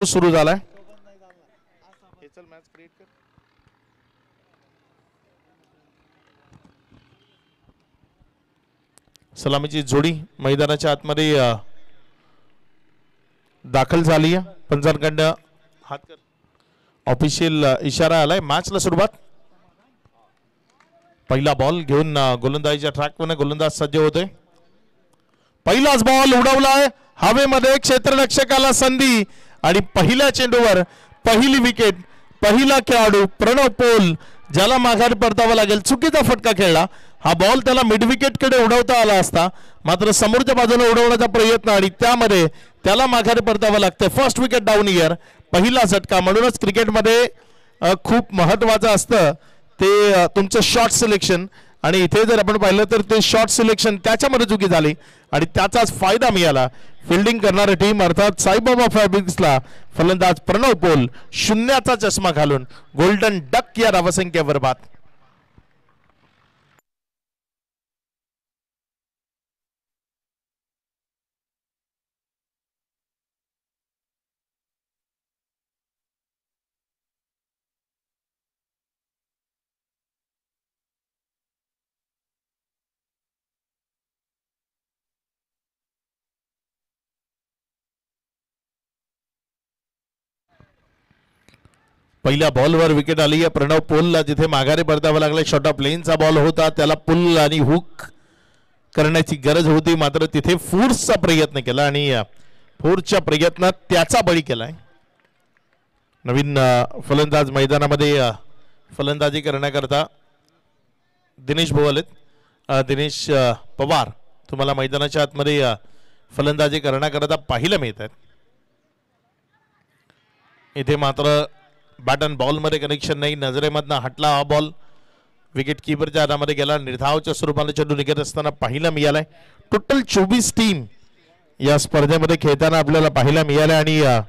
सुरू झालाय. सलामीची जोडी मैदानाच्या आतमध्ये दाखल झाली आहे. पंचांकडनं हात ऑफिशियल इशारा आलाय. मॅचला सुरुवात. पहिला बॉल घेऊन गोलंदाजीच्या ट्रॅकवर गोलंदाज सज्ज होते. पहिलाच बॉल उडवलाय हवेमध्ये. क्षेत्ररक्षकाला संधी आणि पहिल्या चेंडूवर पहिली विकेट. पहिला खेळाडू प्रणव पोल ज्याला माघारी परतावा लागेल. चुकीचा फटका खेळला. हा बॉल त्याला मिड विकेट कडे उडवता आला असता, मात्र समोरच्या बाजूने उडवण्याचा प्रयत्न आणि त्यामध्ये त्याला माघारी परतावा लागते. First wicket down year. पहिला झटका. म्हणूनच क्रिकेटमध्ये खूप महत्वाचं असतं ते तुमचं शॉट सिलेक्शन. आणि इथे जर आपण पाहिलं तर ते शॉट सिलेक्शन त्याच्यामध्ये चुकी झाली आणि त्याचाच फायदा मिळाला. फिल्डिंग करणारी टीम अर्थात साईबाबा फॅब्रिक्सला फलंदाज प्रणव पोल शून्याचा चष्मा घालून गोल्डन डक या धावसंख्येवर बाद. पहिल्या बॉलवर विकेट आली आहे प्रणव पोलला. जिथे माघारी परतावा लागला. शॉर्ट ऑफ लेनचा बॉल होता. त्याला पुल आणि हुक करण्याची गरज होती, मात्र तिथे फोर्सचा प्रयत्न केला आणि फोर्सच्या प्रयत्नात त्याचा बळी केलाय. नवीन फलंदाज मैदानामध्ये फलंदाजी करण्याकरता दिनेश भोवलेत. दिनेश पवार तुम्हाला मैदानाच्या आतमध्ये फलंदाजी करण्याकरता पाहायला मिळत आहेत. इथे मात्र बॅट अँड बॉल मध्ये कनेक्शन नाही. नजरेमधनं हटला हा बॉल. विकेट किपरच्या हातामध्ये गेला. निर्धावच्या स्वरूपाने चेंडू निघत असताना पाहायला मिळालाय. टोटल 24 टीम या स्पर्धेमध्ये खेळताना आपल्याला पाहायला मिळाल्या आणि या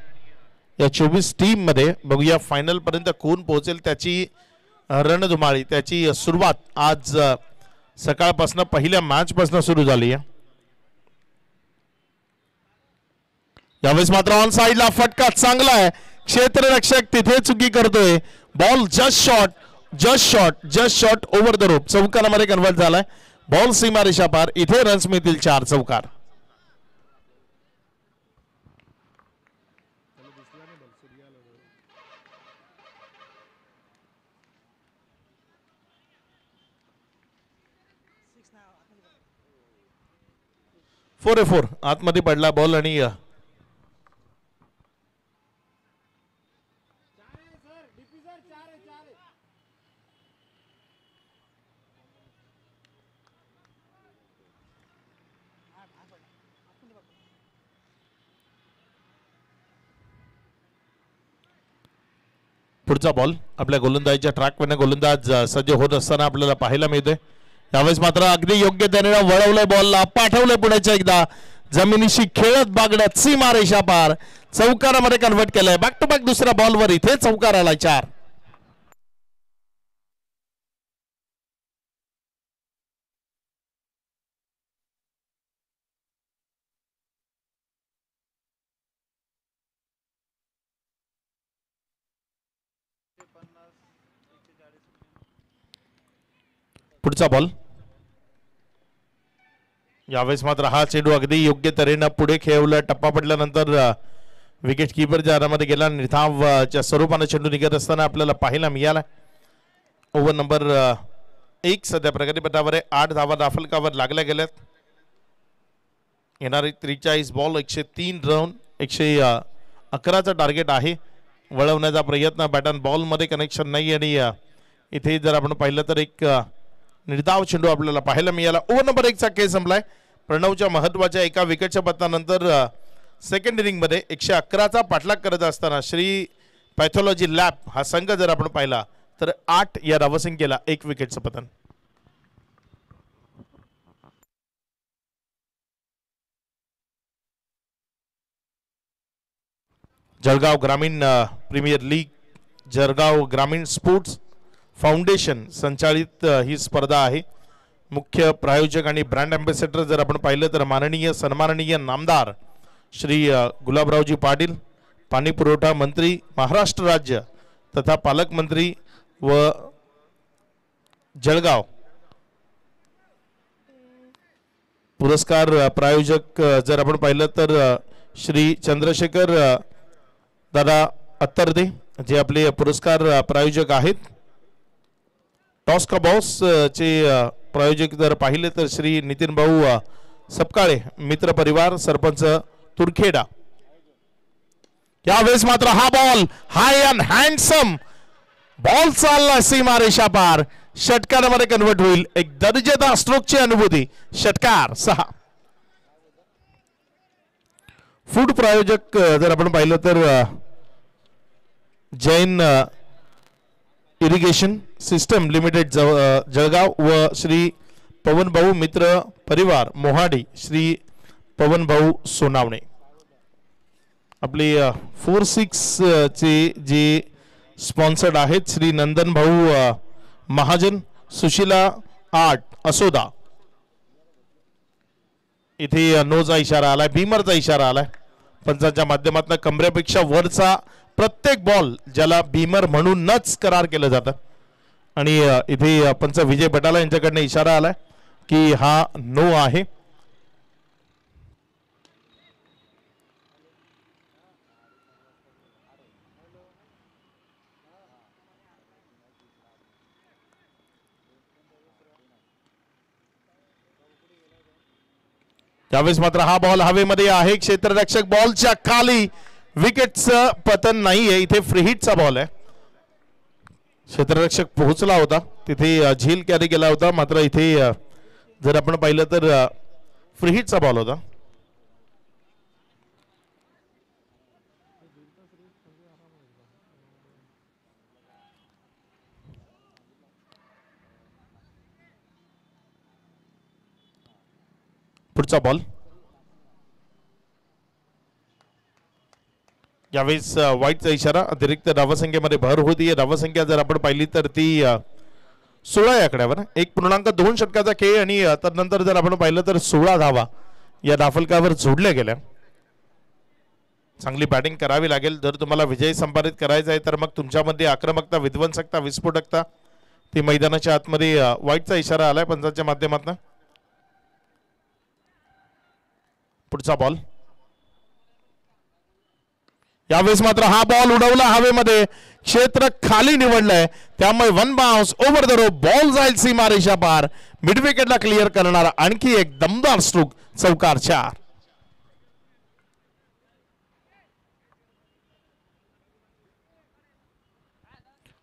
24 टीम मध्ये बघूया फायनल पर्यंत कोण पोहोचेल. त्याची रणधुमाळी, त्याची सुरुवात आज सकाळपासून पहिल्या मॅच पासून सुरू झाली आहे. यावेळेस मात्र ऑन साइडला फटका चांगला आहे. क्षेत्ररक्षक तिथे चुकी करतोय. Ball just shot over the rope. चौकारामध्ये कन्वर्ट झालाय. बॉल सीमारेषा पार. इथे रन्स मिळतील 4 चौकार. फोर आतमध्ये पडला बॉल आणि पुढचा बॉल आपल्या गोलंदाजीच्या ट्रॅकवर गोलंदाज सज्ज होत असताना आपल्याला पाहायला मिळतोय. यावेळेस मात्र अगदी योग्य त्याने वळवलंय बॉलला. पाठवलंय पुण्याच्या एकदा जमिनीशी खेळत बागड्यात सीमारेषा पार. चौकारामध्ये कन्वर्ट केलंय. बॅक टू बॅक दुसऱ्या बॉलवर इथे चौकार आलाय 4. पुढचा बॉल. यावेळेस मात्र हा चेंडू अगदी योग्य तऱ्हेनं पुढे खेळवला. टप्पा पडल्यानंतर विकेट किपरच्या हातामध्ये गेला. निर्धावच्या स्वरूपाने चेंडू निघत असताना आपल्याला पाहायला मिळाला. ओव्हर नंबर 1 सध्या प्रगतीपथावर आहे. 8 धावा दाफलकावर लागल्या गेल्यात. येणारे 43 बॉल 103 रन 111चं टार्गेट आहे. वळवण्याचा प्रयत्न बॅट अँड बॉल मध्ये कनेक्शन नाही आणि इथे जर आपण पाहिलं तर एक निर्धाव चेंडू आपल्याला पाहायला मिळाला. ओव्हर नंबर 1चा खेळ संपलाय. प्रणवच्या महत्वाच्या एका विकेटच्या पतनानंतर सेकंड इनिंग मध्ये 111चा पाठलाग करत असताना श्री पॅथॉलॉजी लॅब हा संघ जर आपण पाहिला तर 8 या धावसंख्येला 1 विकेटचं पतन. जळगाव ग्रामीण प्रीमियर लीग, जळगाव ग्रामीण स्पोर्ट्स फाउंडेशन संचालित ही स्पर्धा आहे. मुख्य प्रायोजक आणि ब्रँड अँबॅसेडर जर आपण पाहिलं तर माननीय सन्माननीय नामदार श्री गुलाबरावजी पाटील. पाणी पुरवठा मंत्री महाराष्ट्र राज्य तथा पालकमंत्री व जळगाव पुरस्कार प्रायोजक जर आपण पाहिलं तर श्री चंद्रशेखर दादा अत्तरदे जे आपले पुरस्कार प्रायोजक आहेत. टॉस का बॉस चे प्रायोजक जर पाहिले तर श्री नितीन भाऊ सपकाळे मित्र परिवार सरपंच तुरखेडा. यावेळेस मात्र हा ball high and handsome ball चालला सीमारेषा पार षटकारामध्ये कन्वर्ट होईल. एक दर्जेदार स्ट्रोकची अनुभूती. षटकार 6. फूड प्रायोजक जर आपण पाहिलं तर Jain irrigation system limited Jalgaon व श्री पवन भाऊ मित्र परिवार मोहाडी श्री पवन भाऊ सोनावणे. आपली 4-6 चे जे स्पॉन्सर्ड आहेत श्री नंदन भाऊ महाजन सुशीला आर्ट असोदा. इथे नोचा इशारा आलाय बीमरचा इशारा आलाय पंचांच्या माध्यमातून. कमरेपेक्षा वरचा प्रत्येक बॉल ज्याला बीमर म्हणूनच करार केलं जातं आणि इथे पंच विजय बटाला यांच्याकडनं इशारा आलाय की हा नो आहे. त्यावेळेस मात्र हा बॉल हवेमध्ये आहे. क्षेत्ररक्षक बॉलच्या खाली. विकेटचं पतन नाहीये. इथे फ्री हिटचा बॉल आहे. क्षेत्ररक्षक पोहोचला होता तिथे झील कॅरी केला होता मात्र इथे जर आपण पाहिलं तर फ्री हिटचा बॉल होता. पुढचा बॉल. यावेळेस वाईटचा इशारा. अतिरिक्त धावसंख्येमध्ये भर होती. धावसंख्या जर आपण पाहिली तर ती 16 या आकड्यावर 1.2 षटकाचा खेळ आणि त्यानंतर जर आपण पाहिलं तर 16 धावा या धाफलकावर जोडल्या गेल्या. चांगली बॅटिंग करावी लागेल जर तुम्हाला विजय संपादित करायचा आहे तर मग तुमच्यामध्ये आक्रमकता विध्वंसकता विस्फोटकता ती मैदानाच्या आतमध्ये. वाईटचा इशारा आलाय पंचांच्या माध्यमातून. पुढचा बॉल. यावेळेस मात्र हा बॉल उडवला हवेमध्ये. क्षेत्र खाली निवडलंय त्यामुळे one bounce over the rope. Ball जाईल सीमारेषा पार. मिड विकेटला क्लिअर करणारा आणखी एक दमदार स्ट्रोक. चौकार 4.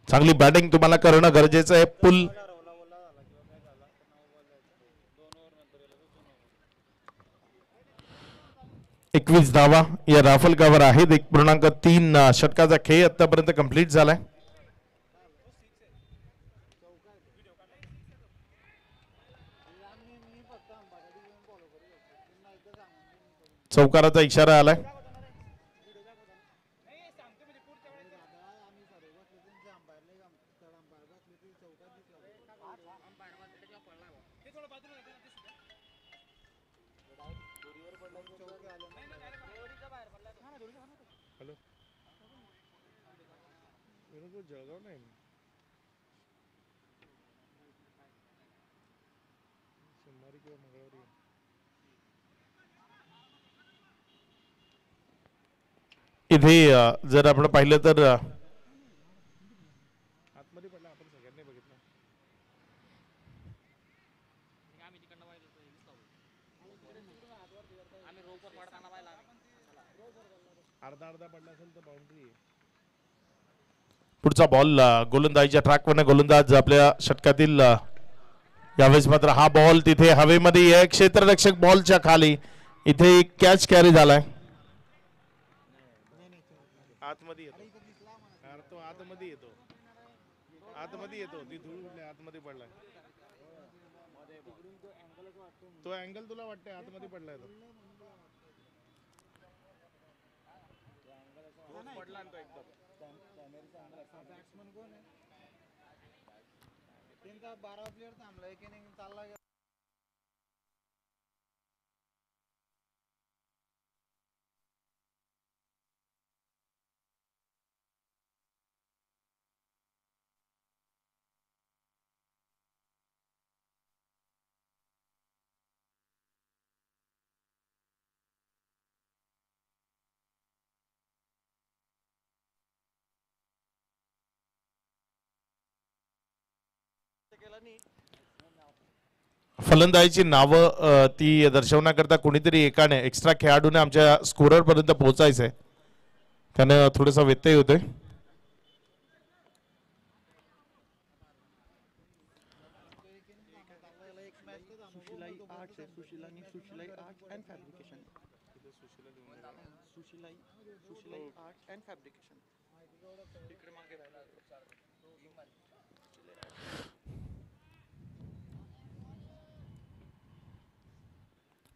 चांगली बॅटिंग तुम्हाला करणं गरजेचं आहे. पुल 21 धावा या राफलकावर आहेत. 1.3 षटकाचा खेळ आतापर्यंत कंप्लीट झालाय. चौकाराचा इशारा आलाय. जळगाव नाही सोमवारी किंवा मंगळवारी. इथे जर आपण पाहिलं तर आतमध्ये पडला. आपण सगळ्यांनी बघितलं. अर्धा पडला असेल तर बाउंड्री. पुढचा बॉल गोलंदाजीच्या ट्रॅकवर. गोलंदाज आपल्या षटकातील. यावेळेस मात्र हा बॉल तिथे हवेमध्ये आहे. क्षेत्ररक्षक बॉलच्या खाली. इथे एक कॅच कॅरी झालाय. आतमध्ये येतो. तो आतमध्ये येतो. आतमध्ये येतो. ती धूळ आतमध्ये पडलाय. तो अँगल तुला वाटतंय आतमध्ये पडलाय तो. पडला तो एकदम. बॅट्समन कोण आहे? 12 प्लेयर थांबलाय की नाही चालला. फलंदाजीची नावं ती दर्शवण्याकरता कोणीतरी एकाने एक्स्ट्रा खेळाडूने आमच्या स्कोरर पर्यंत पोहोचायचंय, त्यानं थोडासा व्यत्यय होतोय.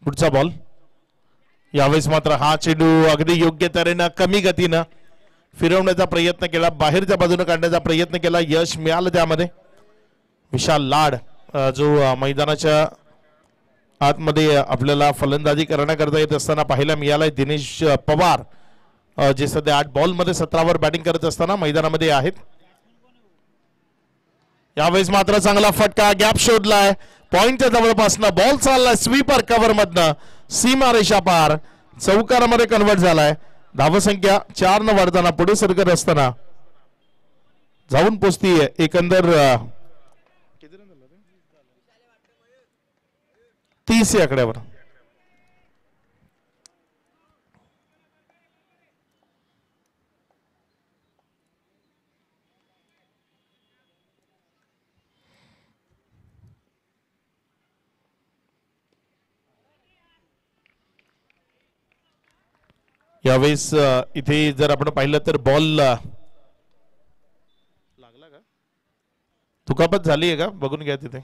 पुढचा बॉल. यावेळेस मात्र हा चेंडू अगदी योग्य तऱ्हेनं कमी गतीनं फिरवण्याचा प्रयत्न केला, बाहेरच्या बाजूने काढण्याचा प्रयत्न केला, यश मिळालं त्यामध्ये. विशाल लाड जो मैदानाच्या आतमध्ये आपल्याला फलंदाजी करण्याकरता येत असताना पाहायला मिळालाय. दिनेश पवार जे सध्या 8 बॉलमध्ये 17 बॅटिंग करत असताना मैदानामध्ये आहेत. यावेळेस मात्र चांगला फटका, गॅप शोधलाय, पॉइंटच्या जवळपासनं बॉल चाललाय स्वीपर कव्हर मधनं, सीमा रेषा पार, चौकारामध्ये कन्वर्ट झालाय. धावसंख्या 4 न वाढताना पुढे सरकत असताना जाऊन पोचतीये एकंदर 30 या आकड्यावर. यावेळेस इथे जर आपण पाहिलं तर बॉल लागला का, दुखापत झाली आहे का बघून घ्या तिथे.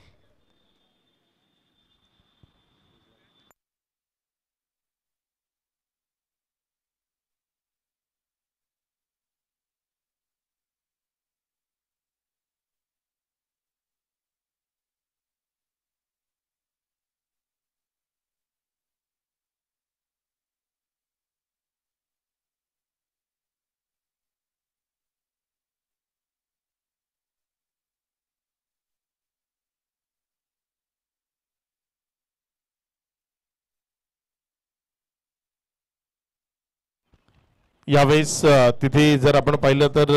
यावेळेस तिथे जर आपण पाहिलं तर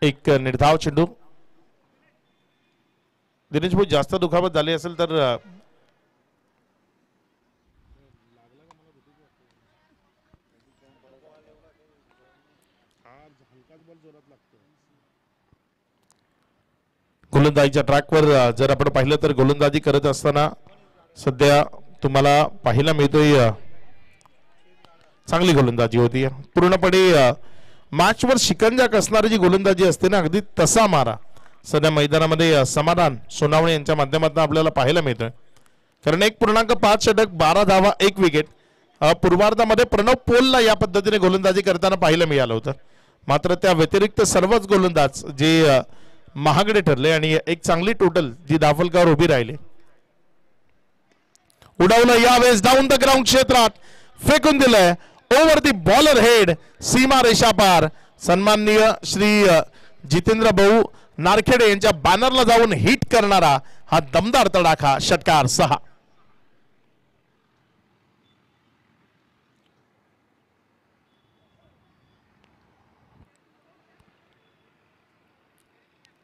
एक निर्धाव चेंडू. दिनेश भाऊ जास्त दुखापत झाली असेल तर गोलंदाजीच्या ट्रॅकवर जर आपण पाहिलं तर गोलंदाजी करत असताना सध्या तुम्हाला पाहायला मिळतोय चांगली गोलंदाजी होती. पूर्णपणे मॅचवर शिकंजा कसणारी जी गोलंदाजी असते ना, अगदी तसा मारा सध्या मैदानामध्ये समाधान सोनावणे यांच्या माध्यमातून आपल्याला पाहायला मिळतोय. कारण 1.5 षटक 12 धावा 1 विकेट. पूर्वार्धामध्ये प्रणव पोलला या पद्धतीने गोलंदाजी करताना पाहायला मिळालं होतं. मात्र त्या व्यतिरिक्त सर्वच गोलंदाज जे महागडे ठरले आणि एक चांगली टोटल जी धावफलकावर उभी राहिली. उडवलं यावेळेस डाऊन द ग्राउंड क्षेत्रात फेकून दिलंय ओव्हर दी बॉलर हेड, सीमा रेषा पार. सन्माननीय श्री जितेंद्र भाऊ नारखेडे यांच्या बॅनरला जाऊन हिट करणारा हा दमदार तडाखा, षटकार 6.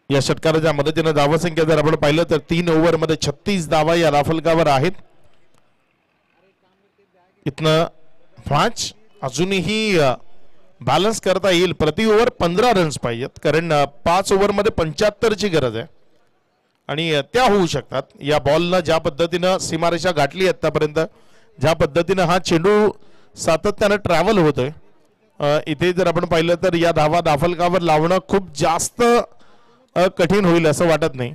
या षटकाराच्या मदतीने धावसंख्या जर आपण पाहिलं तर 3 ओव्हरमध्ये 36 धावा या धावफलकावर आहेत. इथनं मॅच अजूनही बॅलन्स करता येईल. प्रति ओव्हर 15 रन्स पाहिजेत, कारण 5 ओव्हरमध्ये 75 ची गरज आहे आणि त्या होऊ शकतात. या बॉलनं ज्या पद्धतीनं सीमारेषा गाठली आतापर्यंत, ज्या पद्धतीनं हा चेंडू सातत्यानं ट्रॅव्हल होतोय, इथे जर आपण पाहिलं तर या धावा धावफलकावर लावणं खूप जास्त कठीण होईल असं वाटत नाही.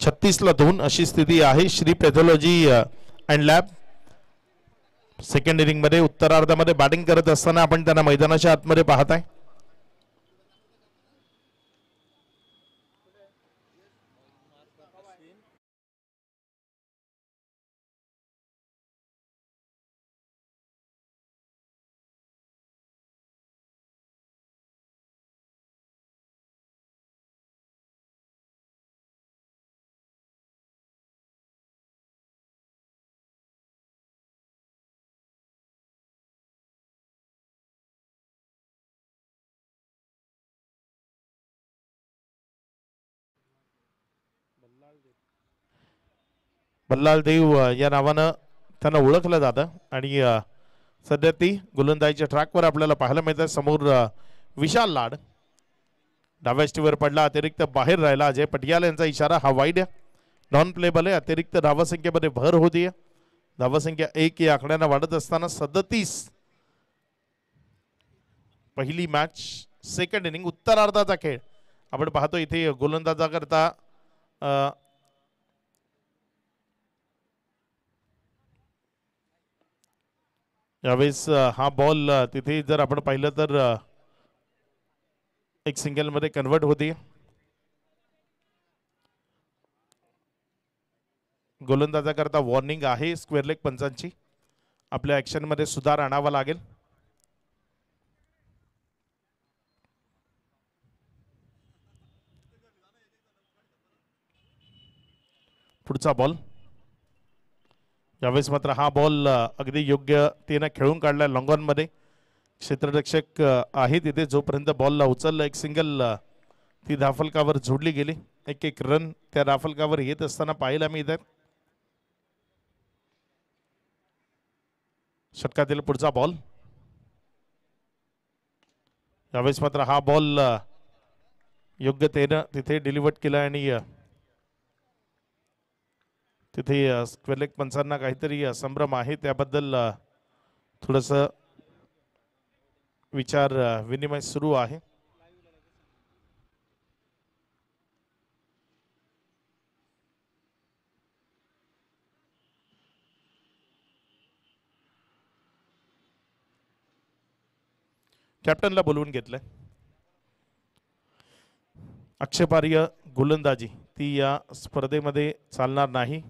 36 ला 2 अशी स्थिती आहे. Shri pathology and lab second inning मध्ये उत्तरार्धामध्ये बॅटिंग करत असताना आपण त्यांना मैदानाच्या आतमध्ये पाहताय. बल्लाल देव या नावानं त्यांना ओळखलं जातं आणि सध्या ती गोलंदाजीच्या ट्रॅकवर आपल्याला पाहायला मिळतं. समोर विशाल लाड डाव्या स्टीवर पडला, अतिरिक्त बाहेर राहिला. अजय पटियाल यांचा इशारा, हा वाईड आहे, नॉन प्लेबल आहे. अतिरिक्त धावसंख्येमध्ये भर होतीये. धावसंख्या 1 या आकड्यानं वाढत असताना 37. पहिली मॅच सेकंड इनिंग उत्तरार्धाचा खेळ आपण पाहतो. इथे गोलंदाजा करता यावेळेस हा बॉल तिथे जर आपण पाहिलं तर एक सिंगल मध्ये कन्वर्ट होते. गोलंदाजा करता वॉर्निंग आहे स्क्वेअर लेग पंचांची. आपल्या ऍक्शन मध्ये सुधार आणावा लागेल. पुढचा बॉल यावेळेस मात्र हा बॉल अगदी योग्यतेने खेळून काढलाय. लॉंगॉन मध्ये क्षेत्ररक्षक आहे तिथे. जोपर्यंत बॉलला उचललं एक सिंगल ती धाफलकावर जोडली गेली. एक रन त्या धाफलकावर येत असताना पाहायला मिळतात. षटकातील पुढचा बॉल यावेळेस मात्र हा बॉल योग्यतेनं तिथे डिलिव्हर केला आणि तिथे स्क्वेअर लेग पंचांना काहीतरी संभ्रम आहे. त्याबद्दल थोडस विचार विनिमय सुरू आहे. कॅप्टनला बोलवून घेतलंय. आक्षेपार्ह गोलंदाजी ती या स्पर्धेमध्ये चालणार नाही.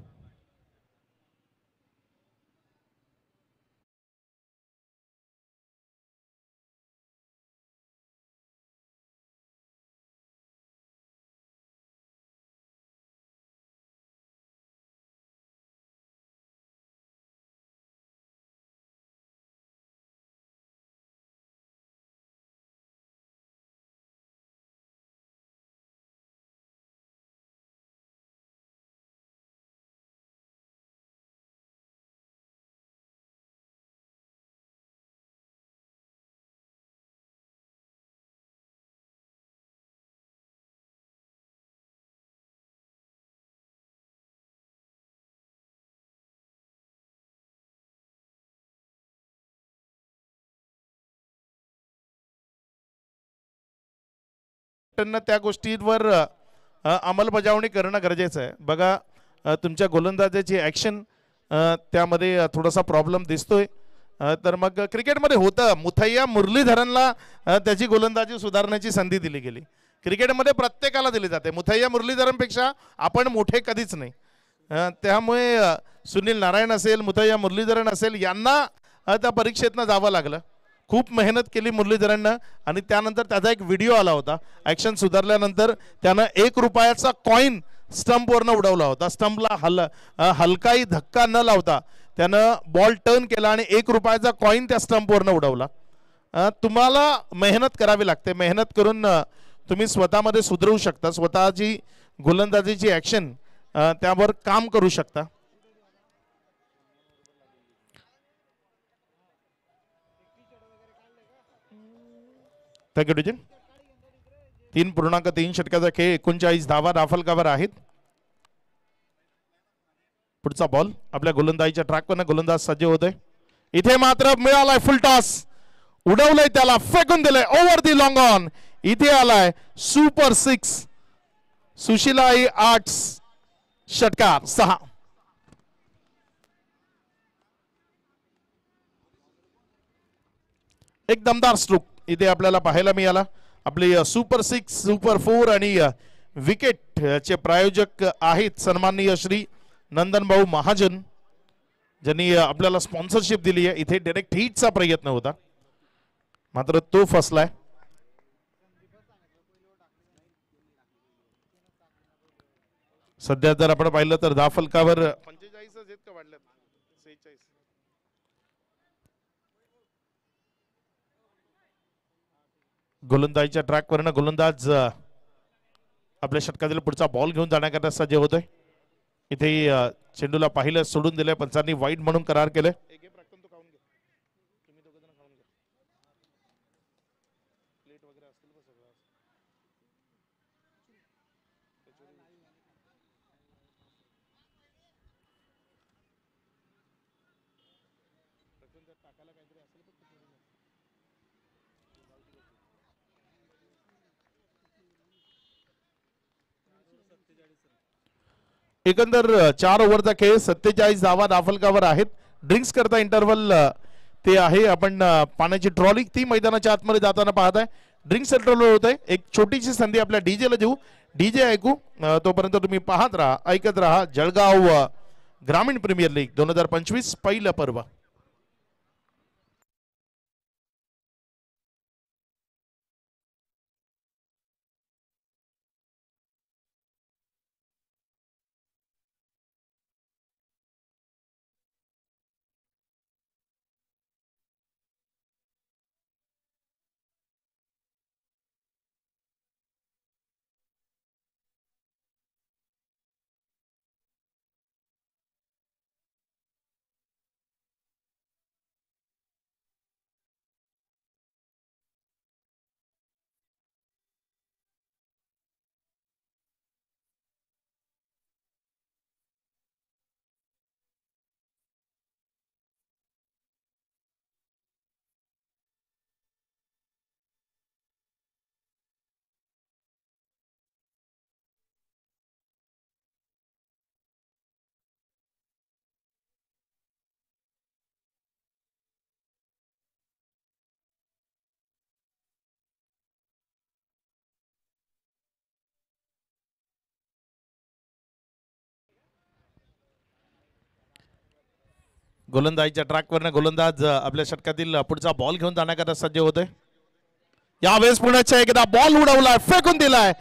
त्या गोष्टींवर अंमलबजावणी करणं गरजेचं आहे. बघा तुमच्या गोलंदाजाची ऍक्शन त्यामध्ये थोडासा प्रॉब्लेम दिसतोय. तर मग क्रिकेटमध्ये होतं. मुथय्या मुरलीधरनला त्याची गोलंदाजी सुधारण्याची संधी दिली गेली. क्रिकेटमध्ये प्रत्येकाला दिली जाते. मुथय्या मुरलीधरनपेक्षा आपण मोठे कधीच नाही. त्यामुळे सुनील नारायण असेल, मुथय्या मुरलीधरन असेल, यांना त्या परीक्षेतनं जावं लागलं. खूप मेहनत केली मुरलीधरननं आणि त्यानंतर त्याचा एक व्हिडिओ आला होता. ऍक्शन सुधारल्यानंतर त्यानं 1 रुपयाचा कॉईन स्टंपवरनं उडवला होता. स्टंपला हलकाही धक्का न लावता त्यानं बॉल टर्न केला आणि 1 रुपयाचा कॉईन त्या स्टंपवरनं उडवला. तुम्हाला मेहनत करावी लागते. मेहनत करून तुम्ही स्वतःमध्ये सुधरवू शकता. स्वतःची गोलंदाजीची ऍक्शन त्यावर काम करू शकता. थँक्यू डिजन. 3.3 षटकाचा खेळ, 39 धावा दाफलकावर आहेत. पुढचा बॉल आपल्या गोलंदाजीच्या ट्रॅकवर गोलंदाज सज्ज होतोय. इथे मात्र मिळालाय फुल टॉस. उडवलंय त्याला, फेकून दिलंय ओव्हर दी लॉंग ऑन. इथे आलाय सुपर 6. सुशीलाई आर्ट्स षटकार 6. एक दमदार स्ट्रोक इथे आपल्याला पाहायला मिळाला. आपले सुपर 6, सुपर 4 आणि विकेट चे प्रायोजक आहेत सन्माननीय श्री नंदन भाऊ महाजन, ज्यांनी आपल्याला स्पॉन्सरशिप दिली आहे. इथे डायरेक्ट हिटचा प्रयत्न होता मात्र तो फसलाय. सध्या जर आपण पाहिलं तर धाफलकावर 45 आहेत का वाढल्यात 46. गोलंदाजीच्या ट्रॅकवरनं गोलंदाज आपल्या षटकातील पुढचा बॉल घेऊन जाण्याकरता सज्ज होतोय. इथे चेंडूला पाहिलं, सोडून दिलंय, पंचांनी वाईट म्हणून करार केले. एकंदर 4 ओव्हरचा खेळ, 47 धावा दाफलकावर आहेत. ड्रिंक्स करता इंटरव्हल ते आहे. आपण पाण्याची ट्रॉली ती मैदानाच्या आतमध्ये जाताना पाहत आहे. ड्रिंक्स इंटरव्हल होत आहे. एक छोटीशी संधी आपल्या डीजेला देऊ, डीजे ऐकू. तोपर्यंत तुम्ही पाहत राहा, ऐकत राहा. जळगाव ग्रामीण प्रीमियर लीग 2025 पहिलं पर्व. गोलंदाजीच्या ट्रॅकवरनं गोलंदाज आपल्या षटकातील पुढचा बॉल घेऊन जाण्याकरता सज्ज होते. यावेळेस पुण्याच्या एकदा बॉल उडवलाय, फेकून दिलाय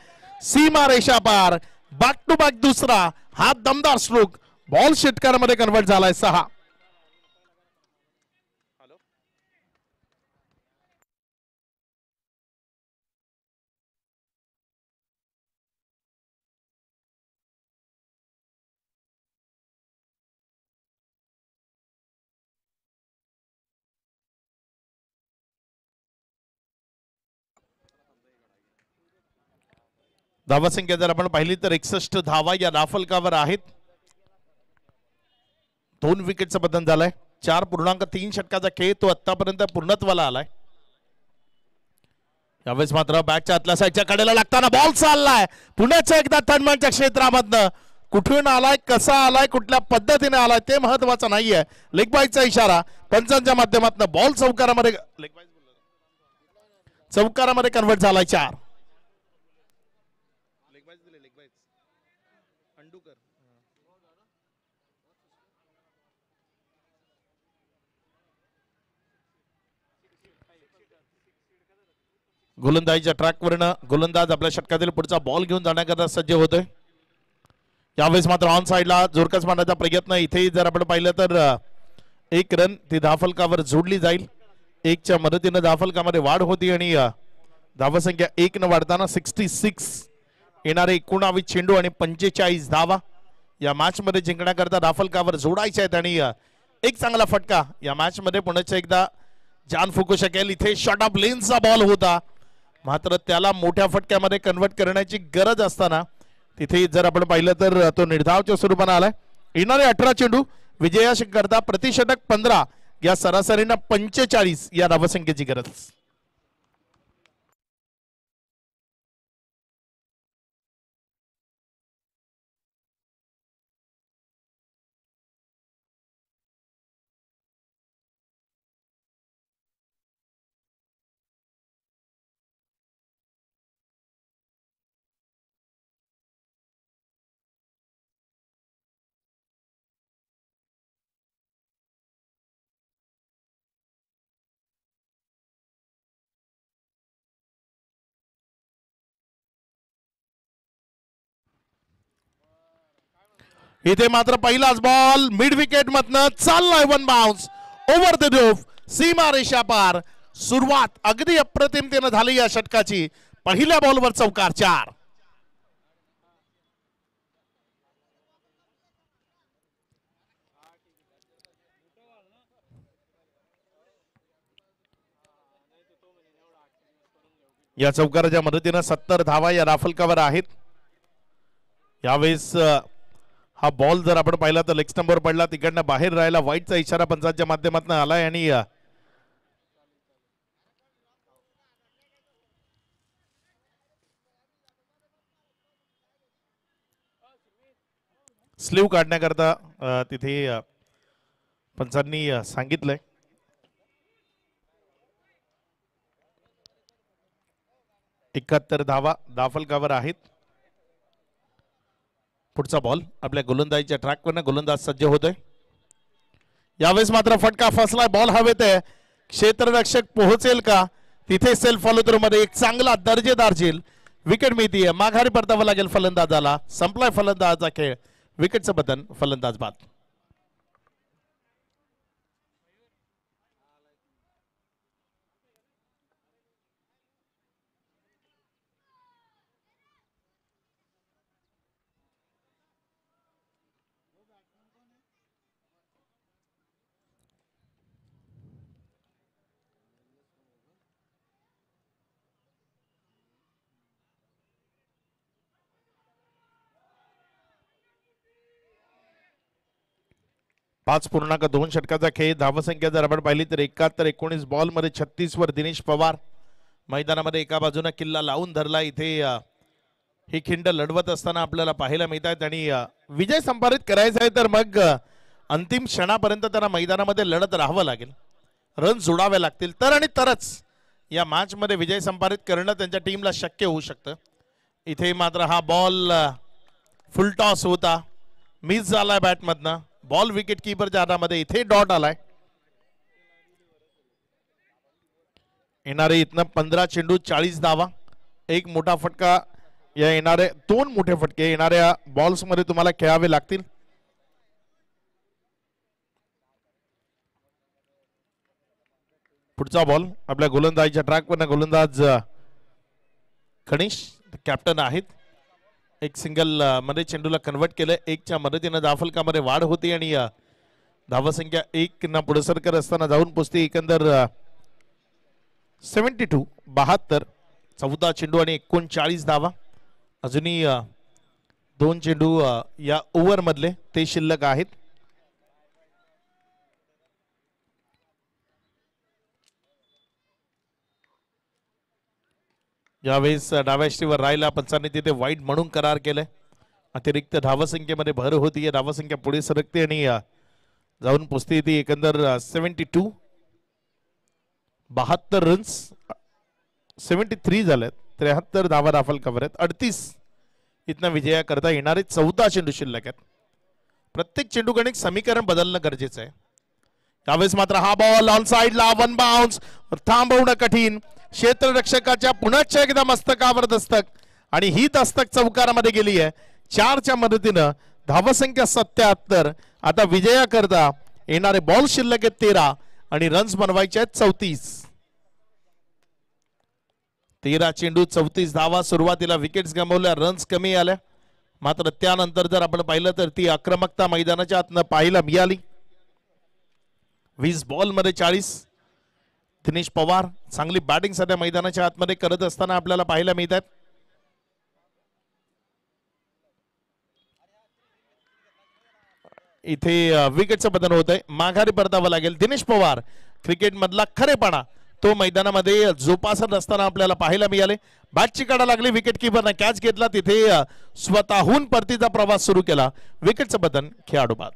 सीमा रेषा पार. बॅक टू बॅक दुसरा हा दमदार स्ट्रोक. बॉल षटकारामध्ये कन्वर्ट झालाय 6. धावसंख्या जर आपण पाहिली तर 61 धावा या दाफलकावर आहेत. 2 विकेटचं बदल झालंय. 4.3 षटकाचा खेळ तो आतापर्यंत पूर्णत्वाला आलाय. यावेळेस मात्र बॅटच्या आतल्या साईडच्या कडेला लागताना बॉल चाललाय. पुण्याच्या एकदा तन्मनच्या क्षेत्रामधनं कुठून आलाय, कसा आलाय, कुठल्या पद्धतीने आलाय ते महत्वाचं नाहीये. लेग बाईचा इशारा पंचांच्या माध्यमातून. बॉल चौकारामध्ये कन्वर्ट झालाय 4. गोलंदाजीच्या ट्रॅकवरनं गोलंदाज आपल्या षटकातील पुढचा बॉल घेऊन जाण्याकरता सज्ज होतोय. यावेळेस मात्र ऑन साइडला जोरकस मारण्याचा प्रयत्न. इथे जर आपण पाहिलं तर 1 रन ती धाफलकावर जोडली जाईल. 1च्या मदतीनं धाफलकामध्ये वाढ होती आणि धावसंख्या 1 न वाढताना 66. येणारे 19 चेंडू आणि 45 धावा या मॅच मध्ये जिंकण्याकरता धाफलकावर जोडायचे आहेत. आणि एक चांगला फटका या मॅच मध्ये पुण्याच्या एकदा जान फुकू शकेल. इथे शॉर्ट ऑफ लेनचा बॉल होता, मात्र त्याला मोठ्या फटक्यामध्ये कन्वर्ट करण्याची गरज असताना तिथे जर आपण पाहिलं तर तो निर्धावच्या स्वरूपाने आलाय. येणारे 18 चेंडू विजयाश करता प्रतिषटक 15 या सरासरीनं 45 या धावसंख्येची गरज. इथे मात्र पहिलाच बॉल मिड विकेट मधनं चाललाय. 1 बाउन्स ओव्हर द डोफ, सीमा रेषा पार. सुरुवात अगदी अप्रतिमतेने झाली या षटकाची. पहिल्या बॉलवर चौकार 4. या चौकाराच्या मदतीनं 70 धावा या राफलकावर आहेत. यावेळेस हा बॉल जर आपण पाहिला तर लेग स्टंपवर पडला, तिकडनं बाहेर राहिला. वाईटचा इशारा पंचांच्या माध्यमातून आलाय आणि स्लीव काढण्याकरता तिथे पंचांनी सांगितलंय. एकाहत्तर धावा दाफलकावर आहेत. पुढचा बॉल आपल्या गोलंदाजीच्या ट्रॅकवरनं गोलंदाज सज्ज होतोय. यावेळेस मात्र फटका फसला. बॉल हवेत आहे. क्षेत्ररक्षक पोहोचेल का तिथे? सेल्फ फॉलो थ्रू मध्ये एक चांगला दर्जेदार झेल. विकेट मिळतीये. माघारी परतावं लागेल फलंदाजाला. संपलाय फलंदाजाचा खेळ. विकेटचं बटन फलंदाज बाद. पाच पूर्णांक 2 षटकाचा खेळ. धावसंख्या जर आपण पाहिली तर 71-19 बॉल मध्ये 36 वर दिनेश पवार मैदानामध्ये एका बाजूने किल्ला लावून धरला. इथे ही खिंड लढवत असताना आपल्याला पाहायला मिळत आहेत आणि विजय संपादित करायचा आहे तर मग अंतिम क्षणापर्यंत त्यांना मैदानामध्ये लढत राहावं लागेल. रन जोडावे लागतील तर आणि तरच या मॅच मध्ये विजय संपादित करणं त्यांच्या टीमला शक्य होऊ शकतं. इथे मात्र हा बॉल फुल टॉस होता. मिस झालाय बॅटमधनं. बॉल विकेट कीपरच्या हातामध्ये. इथे डॉट आलाय. येणारे इथनं 15 चेंडू 40 धावा. एक मोठा फटका या येणारे 2 मोठे फटके येणाऱ्या बॉल्स मध्ये तुम्हाला खेळावे लागतील. पुढचा बॉल आपल्या गोलंदाजीच्या ट्रॅकवर गोलंदाज गणेश कॅप्टन आहेत. एक सिंगल मध्ये चेंडूला कन्वर्ट केलं. 1च्या मदतीनं दाफलकामध्ये वाढ होती आणि धावसंख्या 1 न पुढे सरकर असताना जाऊन पोचते. एकंदर 72 72 14 चेंडू आणि 39 धावा. अजूनही 2 चेंडू या ओव्हर मधले ते शिल्लक आहेत. यावेळेस डाव्या ष्टीवर राहिला. पंचांनी तिथे वाईट म्हणून करार केलाय. अतिरिक्त धावसंख्येमध्ये भर होती. धावसंख्या पुढे सरकते आणि जाऊन पोचते ती एकंदर 72 72 रन्स 73 झालेत. 73 धावा दाफल कव्हर आहेत. 38 इथनं विजया करता येणारे 14 चेंडू शिल्लक आहेत. प्रत्येक चेंडू गणित समीकरण बदलणं गरजेचं आहे. यावेळेस मात्र हा बॉल ऑन साइडला 1 बाउन्स. थांबवणं कठीण. क्षेत्ररक्षकाच्या पुन्हा एकदा मस्तकावर दस्तक आणि ही दस्तक चौकारामध्ये गेली आहे. 4च्या मदतीनं धावसंख्या 77. आता विजया करता येणारे बॉल शिल्लक आहेत 13 आणि रन्स बनवायचे आहेत 34. 13 चेंडू 34 धावा. सुरुवातीला विकेट्स गमावल्या. रन्स कमी आल्या. मात्र त्यानंतर जर आपण पाहिलं तर ती आक्रमकता मैदानाच्या आतनं पाहायला मिळाली. 20 बॉल मध्ये 40. दिनेश पवार चांगली बॅटिंग सध्या मैदानाच्या आतमध्ये करत असताना आपल्याला पाहायला मिळतात. इथे विकेटचं पतन होत आहे. माघारी परतावं लागेल. दिनेश पवार क्रिकेट मधला खरेपणा तो मैदानामध्ये जोपासत असताना आपल्याला पाहायला मिळाले. बॅटची काढा लागली. विकेट किपरने कॅच घेतला. तिथे स्वतःहून परतीचा प्रवास सुरू केला. विकेटचं पतन खेळाडू बाद.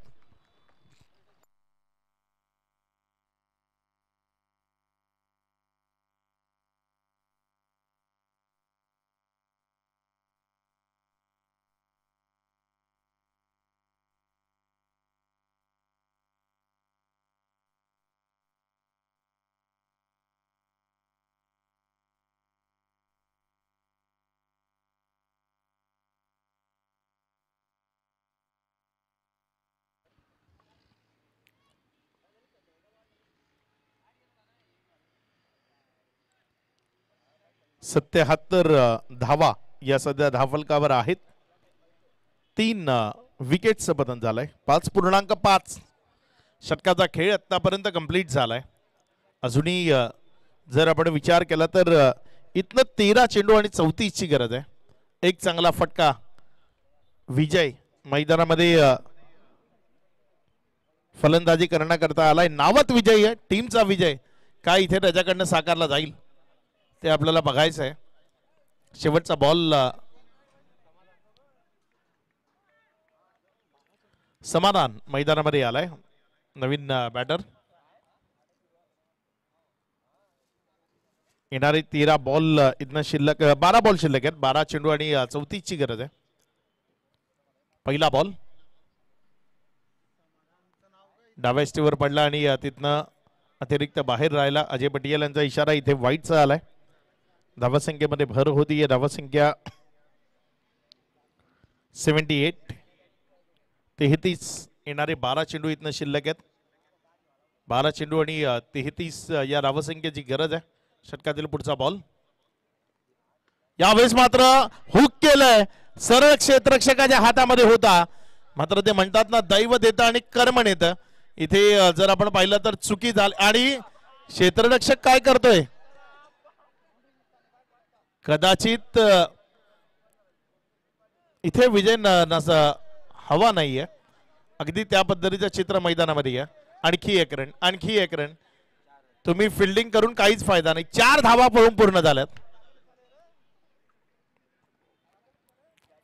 सत्याहत्तर धावा या सध्या धावफलकावर आहेत. 3 विकेटचं पतन झालंय. 5.5 षटकाचा खेळ आतापर्यंत कंप्लीट झालाय. अजूनही जर आपण विचार केला तर इथनं 13 चेंडू आणि 34ची गरज आहे. एक चांगला फटका. विजय मैदानामध्ये फलंदाजी करण्याकरता आलाय. नावात विजय आहे, टीमचा विजय. काय इथे त्याच्याकडनं साकारला जाईल ते आपल्याला बघायचं आहे. शेवटचा बॉल. समाधान मैदानामध्ये आलाय, नवीन बॅटर. येणारे 13 बॉल इथनं शिल्लक, 12 बॉल शिल्लक आहेत. 12 चेंडू आणि 34ची गरज आहे. पहिला बॉल डाव्या स्टीवर पडला आणि तिथनं अतिरिक्त बाहेर राहिला. अजय पटियाल यांचा इशारा इथे वाईटचा आलाय. धावसंख्येमध्ये भर होती. धावसंख्या 78. 33. येणारे 12 चेंडू इथनं शिल्लक आहेत. 12 चेंडू आणि 33 या धावसंख्येची गरज आहे. षटकातील पुढचा बॉल. यावेळेस मात्र हुक केलंय. सरळ क्षेत्ररक्षकाच्या हातामध्ये होता, मात्र ते म्हणतात ना, दैव देतं आणि कर्म नेतं. इथे जर आपण पाहिलं तर चुकी झाली. आणि क्षेत्ररक्षक काय करतोय, कदाचित इथे विजय हवा नाहीये. अगदी त्या पद्धतीचं चित्र मैदानामध्ये आहे. आणखी एक रन, आणखी एक रन. तुम्ही फिल्डिंग करून काहीच फायदा नाही. 4 धावा पळून पूर्ण झाल्यात.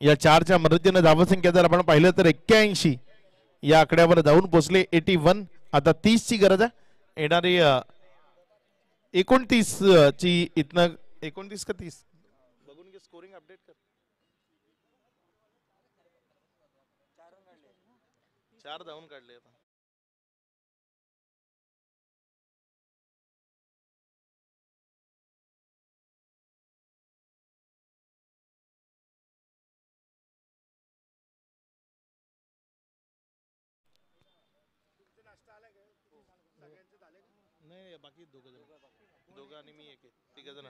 या 4च्या मदतीने धावसंख्या जर आपण पाहिलं तर 81 या आकड्यावर जाऊन पोहोचले. 81. आता 30ची गरज आहे. येणारी 29 ची इथनं 29 का 30 बघून घे. स्कोरिंग अपडेट कर. 4 धावून काढले आता. नाही, बाकी दोघं आणि मी एक, 3 जण.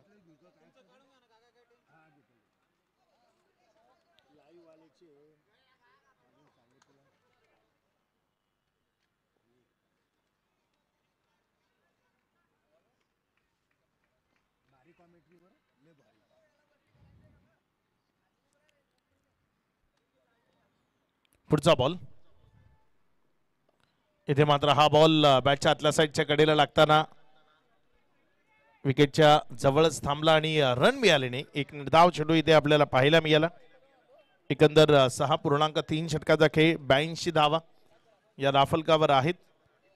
पुढचा बॉल. इथे मात्र हा बॉल बॅटच्या आतल्या साईडच्या कडेला लागताना विकेटच्या जवळच थांबला आणि रन मिळाले नाही. एक निर्धाव चेंडू इथे आपल्याला पाहायला मिळाला. एकंदर 6.3 षटकाचा खेळ, 82 धावा या राफलकावर आहेत.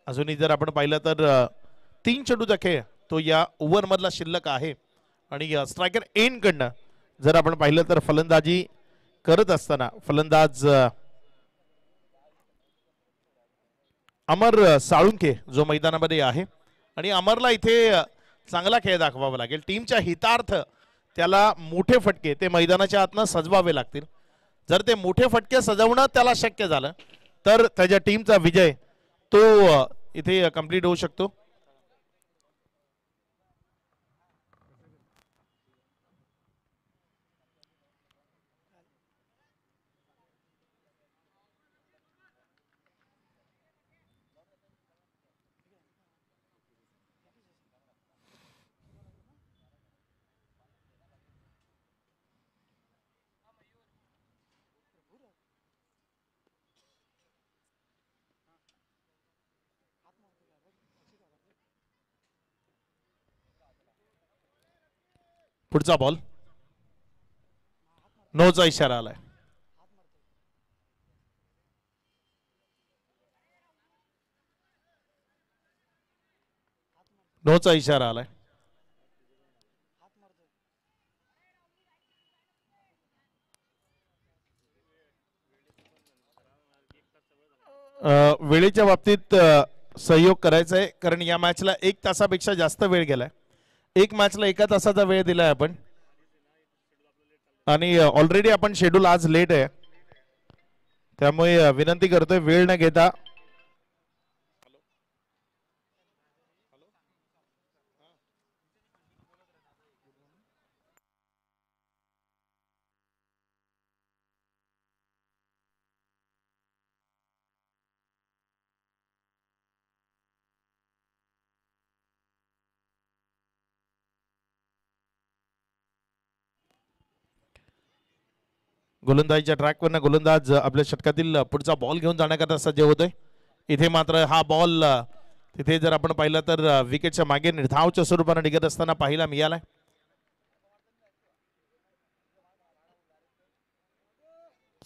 अजूनही जर आपण पाहिलं तर 3 चेंडूचा खेळ तो या ओव्हर मधला शिल्लक आहे. आणि स्ट्रायकर एंड कडनं जर आपण पाहिलं तर फलंदाजी करत असताना फलंदाज अमर साळुंखे जो मैदानामध्ये आहे. आणि अमरला इथे चांगला खेळ दाखवावा लागेल. टीमच्या हितार्थ त्याला मोठे फटके ते मैदानाच्या आतनं सजवावे लागतील. जर ते मोठे फटके सजवणं त्याला शक्य झालं तर त्याच्या टीमचा विजय तो इथे कंप्लीट होऊ शकतो. पुढचा बॉल. नोचा इशारा आलाय. नोचा इशारा आलाय. वेळेच्या बाबतीत सहयोग करायचा आहे, कारण या मॅचला 1 तासापेक्षा जास्त वेळ गेलाय. एक मॅचला 1 तासाचा वेळ दिलाय आपण. आणि ऑलरेडी आपण शेड्यूल आज लेट आहे, त्यामुळे विनंती करतोय वेळ न घेता गोलंदाजीच्या ट्रॅकवरनं गोलंदाज आपल्या षटकातील पुढचा बॉल घेऊन जाण्याकरता सज्ज होतोय. इथे मात्र हा बॉल तिथे जर आपण पाहिलं तर विकेटच्या मागे निर्धावच्या स्वरूपाने निघत असताना पाहायला मिळालाय.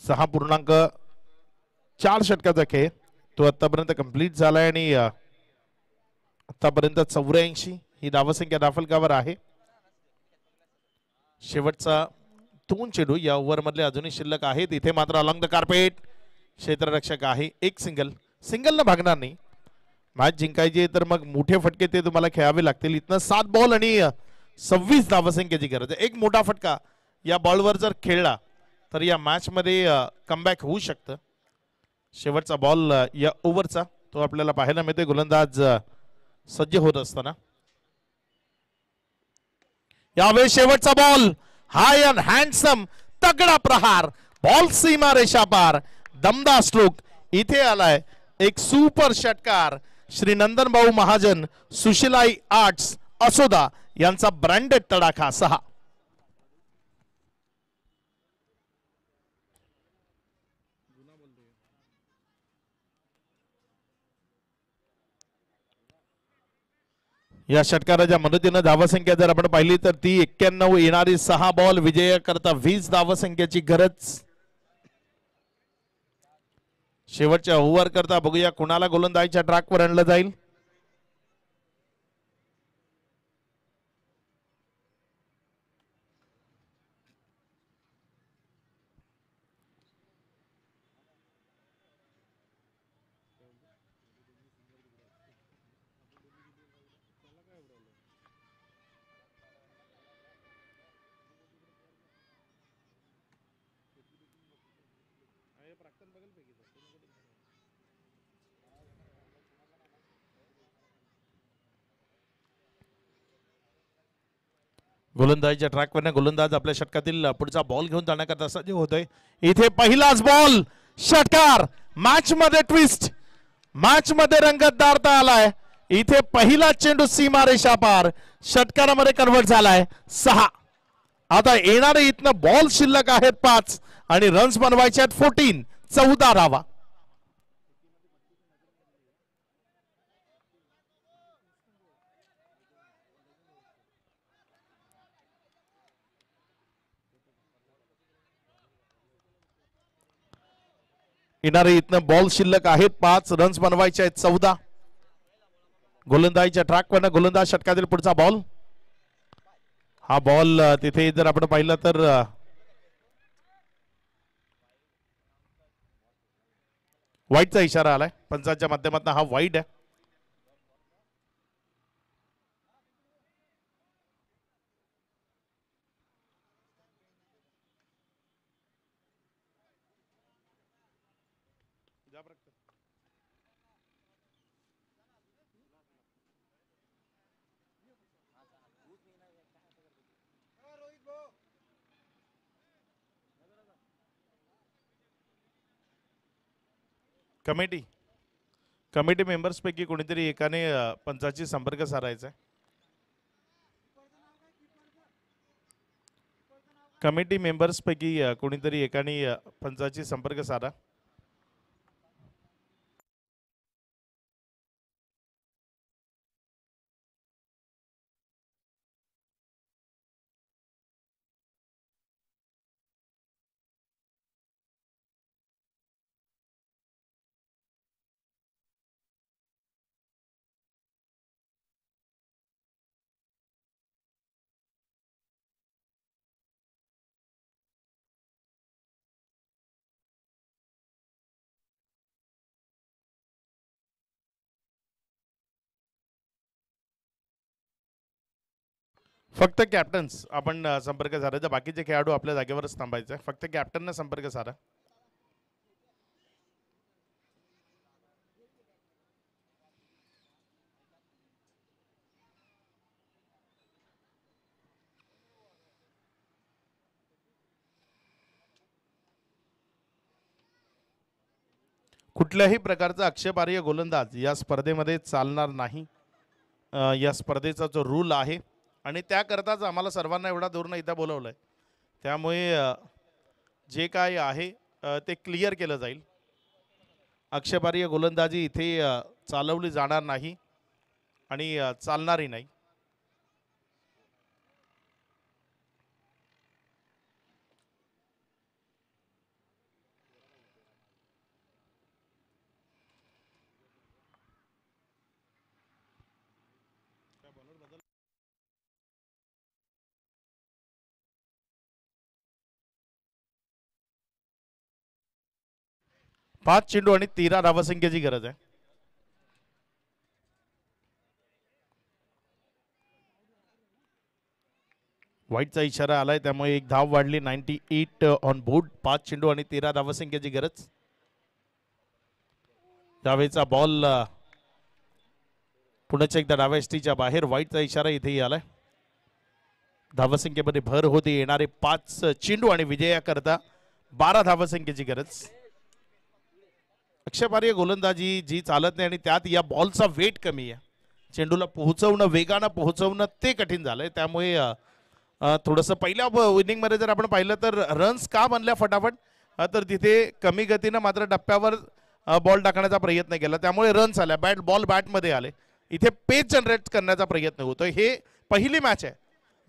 सहा पूर्णांक 4 षटकाचा खेळ तो आतापर्यंत कंप्लीट झालाय आणि आतापर्यंत 84 ही धावसंख्या दाफलकावर आहे. शेवटचा 2 चेंडू या ओव्हर मधले अजूनही शिल्लक आहेत. इथे मात्र अलॉंग द कार्पेट क्षेत्ररक्षक आहे. एक सिंगल न भागणार नाही. मॅच जिंकायची तर मग मोठे फटके ते तुम्हाला खेळावे लागतील. इथनं 7 बॉल आणि 26 धावसंख्येची गरज आहे. एक मोठा फटका या बॉलवर जर खेळला तर या मॅच मध्ये कमबॅक होऊ शकतं. शेवटचा बॉल या ओव्हरचा तो आपल्याला पाहायला मिळते. गोलंदाज सज्ज होत असताना यावेळी शेवटचा बॉल हाय अँड हँडसम तगडा प्रहार बॉल सीमा रेषा पार दमदार स्ट्रोक इथे आलाय. एक सुपर षटकार श्री नंदन भाऊ महाजन सुशिलाई आर्ट्स असोदा यांचा ब्रँडेड तडाखा 6. या षटकाराच्या मदतीनं धावसंख्या जर आपण पाहिली तर ती 91 येणारी 6 बॉल विजय करता 20 धावसंख्येची गरज. शेवटच्या ओव्हर करता बघूया कुणाला गोलंदाजीच्या ट्रॅकवर आणलं जाईल. गोलंदाजीच्या ट्रॅकवर गोलंदाज आपल्या षटकातील पुढचा बॉल घेऊन जाण्याकरता सज्ज होतोय. इथे पहिलाच बॉल षटकार मॅच मध्ये ट्विस्ट मॅच मध्ये रंगतदारता आलाय. इथे पहिला चेंडू सीमा रेषा पार षटकारामध्ये कन्व्हर्ट झालाय 6. आता येणारे इथनं बॉल शिल्लक आहेत 5 आणि रन्स बनवायचे आहेत 14. 14 धावा. येणारे इथनं बॉल शिल्लक आहेत 5 रन्स बनवायचे आहेत 14. गोलंदाजीच्या ट्रॅकवर गोलंदाज षटकातील पुढचा बॉल. हा बॉल तिथे जर आपण पाहिलं तर वाईटचा इशारा आलाय. पंचांच्या माध्यमातून हा वाईट आहे. कमिटी मेंबर्स पैकी कोणीतरी एकाने पंचाची संपर्क साधायचा आहे. कमिटी मेंबर्स पैकी कोणीतरी एकाने पंचाची संपर्क साधा. फक्त कॅप्टन्स आपण संपर्क साधायचा. बाकीचे खेळाडू आपल्या जागेवरच थांबायचे. फक्त कॅप्टनना संपर्क साधा. कुठल्याही प्रकारचा आक्षेपार्ह गोलंदाज या स्पर्धेमध्ये चालणार नाही. या स्पर्धेचा जो रूल आहे आणि त्याकरताच आम्हाला सर्वांना एवढा दूरनं इथं बोलवलंय. त्यामुळे जे काय आहे ते क्लिअर केलं जाईल. आक्षेपार्ह गोलंदाजी इथे चालवली जाणार नाही आणि चालणारही नाही. पाच चेंडू आणि 13 धावसंख्येची गरज आहे. व्हाईटचा इशारा आलाय त्यामुळे एक धाव वाढली. 98 ऑन बोर्ड. 5 चेंडू आणि 13 धावसंख्येची गरज. डावेचा बॉल पुण्याच्या एकदा डाव्या एसटीच्या बाहेर. व्हाईटचा इशारा इथेही आलाय. धावसंख्येमध्ये भर होते. येणारे 5 चेंडू आणि विजयाकरता 12 धावसंख्येची गरज. आक्षेपार्ह गोलंदाजी जी चालत नाही आणि त्यात या बॉलचा वेट कमी आहे. चेंडूला पोहोचवणं, वेगानं पोहोचवणं ते कठीण झालंय. त्यामुळे थोडंसं पहिल्या इनिंगमध्ये जर आपण पाहिलं तर रन्स का बनल्या फटाफट, तर तिथे कमी गतीनं मात्र टप्प्यावर बॉल टाकण्याचा प्रयत्न केला त्यामुळे रन्स आल्या. बॉल बॅटमध्ये आले. इथे पेस जनरेट करण्याचा प्रयत्न होतोय. हे पहिली मॅच आहे.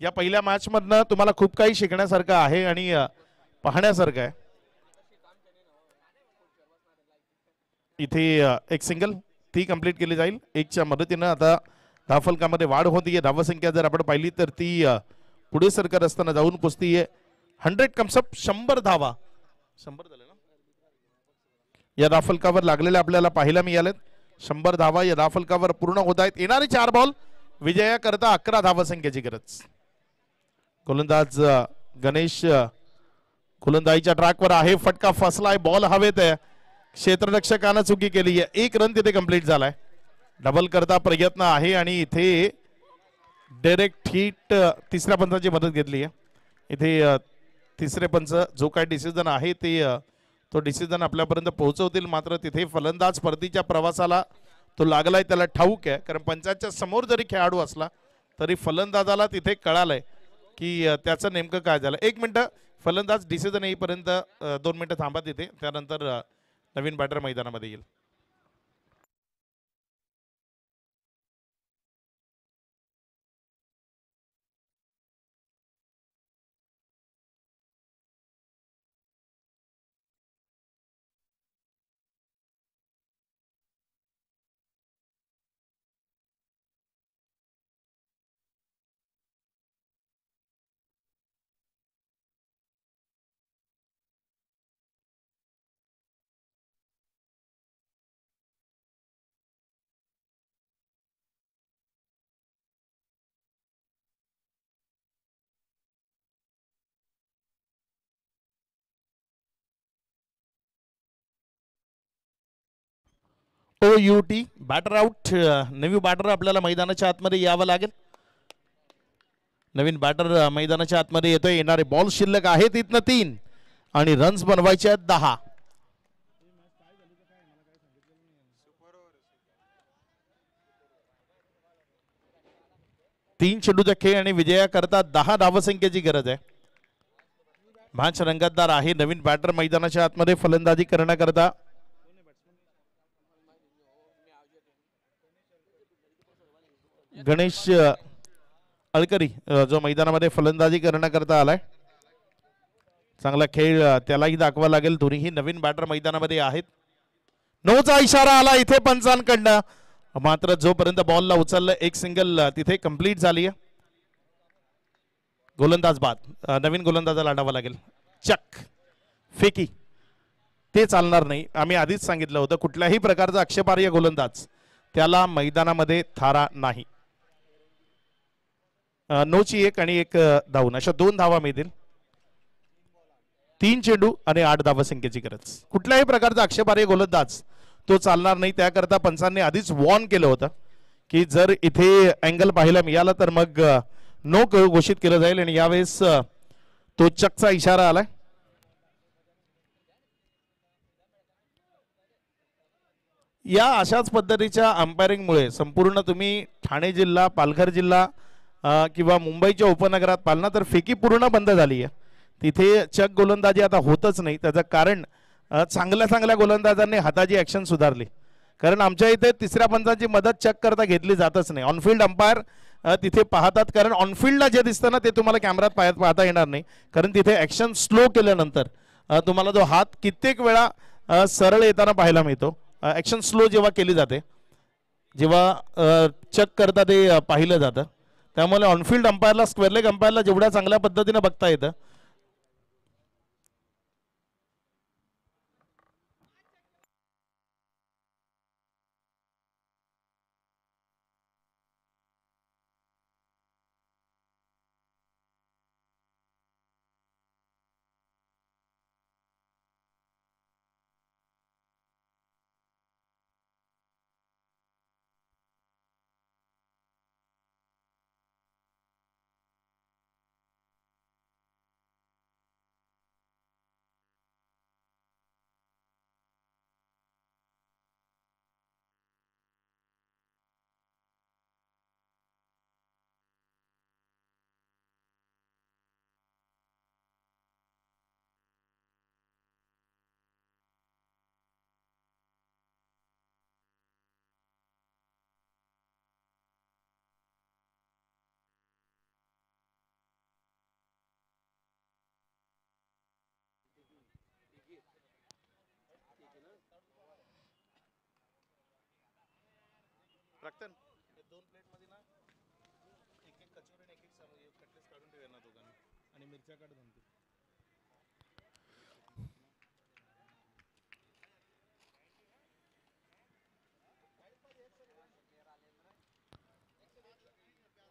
या पहिल्या मॅचमधनं तुम्हाला खूप काही शिकण्यासारखं आहे आणि पाहण्यासारखं आहे. इथे एक सिंगल ती कंप्लीट केली जाईल. एकच्या मदतीनं आता धावफलकामध्ये वाढ होतीये. धावसंख्या जर आपण पाहिली तर ती पुढे सरकत असताना जाऊन पोचतीये 100 कम्सअप. 100 धावा 100 झाले ना या धावफलकावर लागलेल्या आपल्याला पाहायला मिळालेत. 100 धावा या धावफलकावर पूर्ण होत आहेत. येणारे 4 बॉल विजयाकरता 11 धावसंख्येची गरज. गोलंदाज गणेश गोलंदाजीच्या ट्रॅकवर आहे. फटका फसलाय. बॉल हवेत आहे. क्षेत्ररक्षकानं चुकी केली आहे. 1 रन तिथे कंप्लीट झालाय. डबल करता प्रयत्न आहे आणि इथे डायरेक्ट हिट तिसऱ्या पंचाची मदत घेतली आहे. इथे तिसरे पंच जो काही डिसिजन आहे ते तो डिसिजन आपल्यापर्यंत पोहोचवतील. मात्र तिथे फलंदाज परतीच्या प्रवासाला तो लागलाय त्याला ठाऊक आहे. कारण पंचाच्या समोर जरी खेळाडू असला तरी फलंदाजाला तिथे कळालंय की त्याचं नेमकं काय झालं. 1 मिनिट फलंदाज डिसिजन येईपर्यंत 2 मिनिटं थांबा तिथे. त्यानंतर नवीन बॅटर मैदानामध्ये येईल. OUT batter out. नवीन बॅटर आपल्याला मैदानाच्या आतमध्ये यावं लागेल. नवीन बॅटर मैदानाच्या आतमध्ये येतोय. येणारे बॉल शिल्लक आहेत इथनं 3 आणि रन्स बनवायचे आहेत 10. तीन चेंडूचा खेळ आणि विजयाकरता 10 धावसंख्येची गरज आहे. मॅच रंगतदार आहे. नवीन बॅटर मैदानाच्या आतमध्ये फलंदाजी करण्याकरता गणेश अळकरी जो मैदानामध्ये फलंदाजी करण्याकरता आलाय. चांगला खेळ त्यालाही दाखवा लागेल. दोन्हीही नवीन बॅटर मैदानामध्ये आहेत. 9चा इशारा आला इथे पंचांकडनं. मात्र जोपर्यंत बॉलला उचललं 1 सिंगल तिथे कंप्लीट झाली आहे. गोलंदाज बाद. नवीन गोलंदाजाला आणावं लागेल. चक फेकी ते चालणार नाही. आम्ही आधीच सांगितलं होतं कुठल्याही प्रकारचा आक्षेपार्ह गोलंदाज त्याला मैदानामध्ये थारा नाही. 9ची 1 आणि 1 धावून अशा 2 धावा मिळतील. 3 चेंडू आणि 8 धावसंख्येची गरज. कुठल्याही प्रकारचा आक्षेपार्ह गोलंदाज तो चालणार नाही. त्याकरता पंचांनी आधीच वॉर्न केलं होतं की जर इथे अँगल पाहायला मिळाला तर मग नो घोषित केलं जाईल. आणि यावेळेस तो चकचा इशारा आलाय. या अशाच पद्धतीच्या अंपायरिंगमुळे संपूर्ण तुम्ही ठाणे जिल्हा, पालघर जिल्हा किंवा मुंबईच्या उपनगरात पाहिलं तर फेकी पूर्ण बंद झाली आहे. तिथे चक गोलंदाजी आता होतच नाही. त्याचं कारण चांगल्या चांगल्या गोलंदाजांनी हाताची ॲक्शन सुधारली. कारण आमच्या इथे तिसऱ्या पंचांची मदत चक करता घेतली जातच नाही. ऑनफिल्ड अंपायर तिथे पाहतात, कारण ऑनफिल्डला जे दिसतं ना ते तुम्हाला कॅमेऱ्यात पाहता येणार नाही, कारण तिथे ॲक्शन स्लो केल्यानंतर तुम्हाला जो हात कित्येक वेळा सरळ येताना पाहायला मिळतो. ॲक्शन स्लो जेव्हा केली जाते, जेव्हा चक करता ते पाहिलं जातं. त्यामुळे ऑनफिल्ड अंपायरला, स्क्वेअर लेग अंपायरला जेवढ्या चांगल्या पद्धतीने बघता येतं. दोन प्लेट मध्ये ना एक एक कचोरी एक एक कटलेस काढून ठेवा ना दोघांनी, आणि मिरच्या काढ दोन.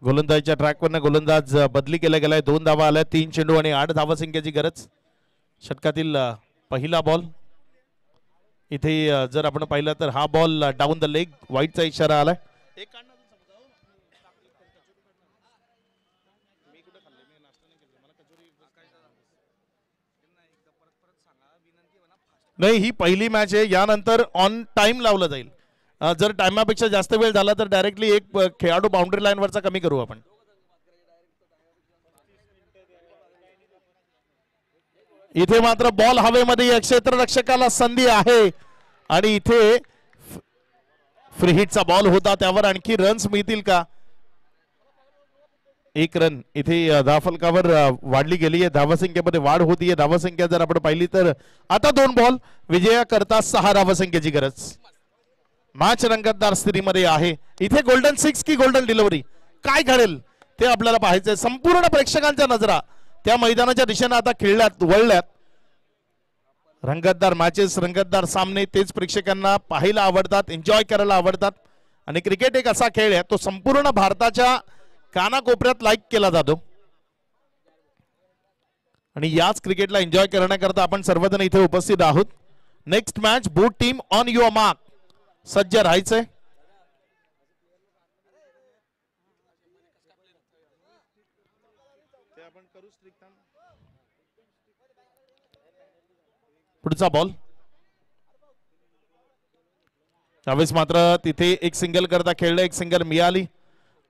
गोलंदाजीच्या ट्रॅकवरनं गोलंदाज बदली केला गेलाय. 2 धावा आल्या, 3 चेंडू आणि 8 धावा संख्येची गरज. षटकातील पहिला बॉल. इथे जर आपण पाहिलं तर हा बॉल डाऊन द लेग, वाईटचा इशारा आलाय. नाही, ही पहिली मॅच आहे. यानंतर ऑन टाइम लावलं जाईल. जर टाइमापेक्षा जास्त वेळ झाला तर डायरेक्टली एक खेळाडू बाउंड्री लाईनवरचा कमी करू आपण. इथे मात्र बॉल हवेमध्ये, या क्षेत्ररक्षकाला संधी आहे आणि इथे फ्री हिटचा बॉल होता, त्यावर आणखी रन्स मिळतील का? 1 रन इथे धावफलकावर वाढली गेली आहे. धावसंख्येमध्ये वाढ होतीये. धावसंख्या जर आपण पाहिली तर आता 2 बॉल विजयाकरता 6 धावसंख्येची गरज. मॅच रंगतदार स्थितीमध्ये आहे. इथे गोल्डन 6 की गोल्डन डिलिव्हरी, काय घडेल ते आपल्याला पाहायचंय. संपूर्ण प्रेक्षकांच्या नजरा त्या मैदानाच्या दिशेने आता खेळल्यात, वळल्यात. रंगतदार मॅचेस, रंगतदार सामने तेच प्रेक्षकांना पाहायला आवडतात, एन्जॉय करायला आवडतात. आणि क्रिकेट एक असा खेळ आहे तो संपूर्ण भारताच्या कानाकोपऱ्यात लाईक केला जातो. आणि याच क्रिकेटला एन्जॉय करण्याकरता आपण सर्वजण इथे उपस्थित आहोत. Next match, both team on your mark. सज्ज राहायचंय. पुढचा बॉल. त्यावेळेस मात्र तिथे एक सिंगल करता खेळलं, एक सिंगल मिळाली.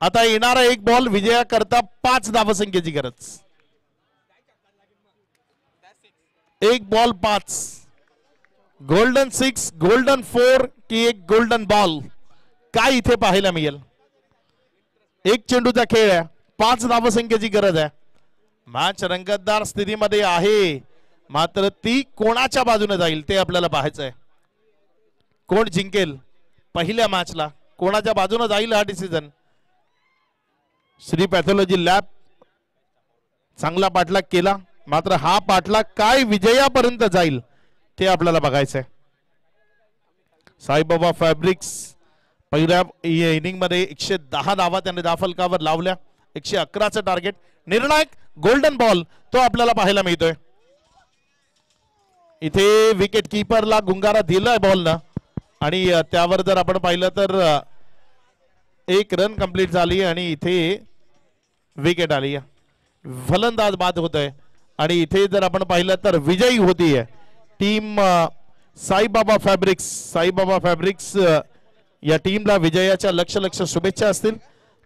आता येणारा एक बॉल विजयाकरता 5 धावसंख्येची गरज. 1 बॉल 5. गोल्डन 6, गोल्डन 4 की एक गोल्डन बॉल, काय इथे पाहायला मिळेल? एक चेंडूचा खेळ आहे, 5 धावसंख्येची गरज आहे. मॅच रंगतदार स्थितीमध्ये आहे, मात्र ती कोणाच्या बाजूने जाईल ते आपल्याला पाहायचं आहे. कोण जिंकेल पहिल्या मॅचला, कोणाच्या बाजूने जाईल हा डिसिजन. श्री पॅथॉलॉजी लॅब चांगला पाठलाग केला, मात्र हा पाठलाग काय विजयापर्यंत जाईल ते आपल्याला बघायचंय. साईबाबा फॅब्रिक्स पहिल्या इनिंग मध्ये 110 धावा त्याने धावफलकावर लावल्या. 111चं टार्गेट. निर्णायक गोल्डन बॉल तो आपल्याला पाहायला मिळतोय. इथे विकेट कीपरला गुंगारा दिलाय बॉलनं, आणि त्यावर जर आपण पाहिलं तर 1 रन कंप्लीट झाली आणि इथे विकेट आली. फलंदाज बाद होतोय आणि इथे जर आपण पाहिलं तर विजयी होतीये team Saibaba fabrics. Saibaba fabrics या टीमला विजयाच्या लक्ष शुभेच्छा असतील.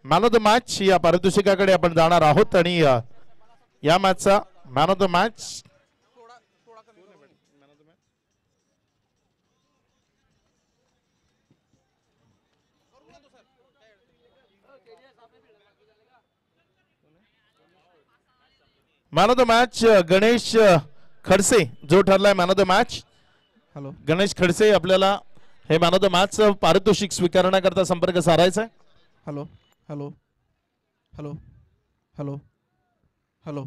मॅन ऑफ द मॅच या पारितोषिकाकडे आपण जाणार आहोत आणि या मॅचचा man of the match man of the match Ganesh Khadse जो ठरलाय man of the match. Hello Ganesh Khadse आपल्याला हे मॅन ऑफ द मॅच पारितोषिक स्वीकारण्याकरता संपर्क साधायचा आहे. Hello hello hello hello hello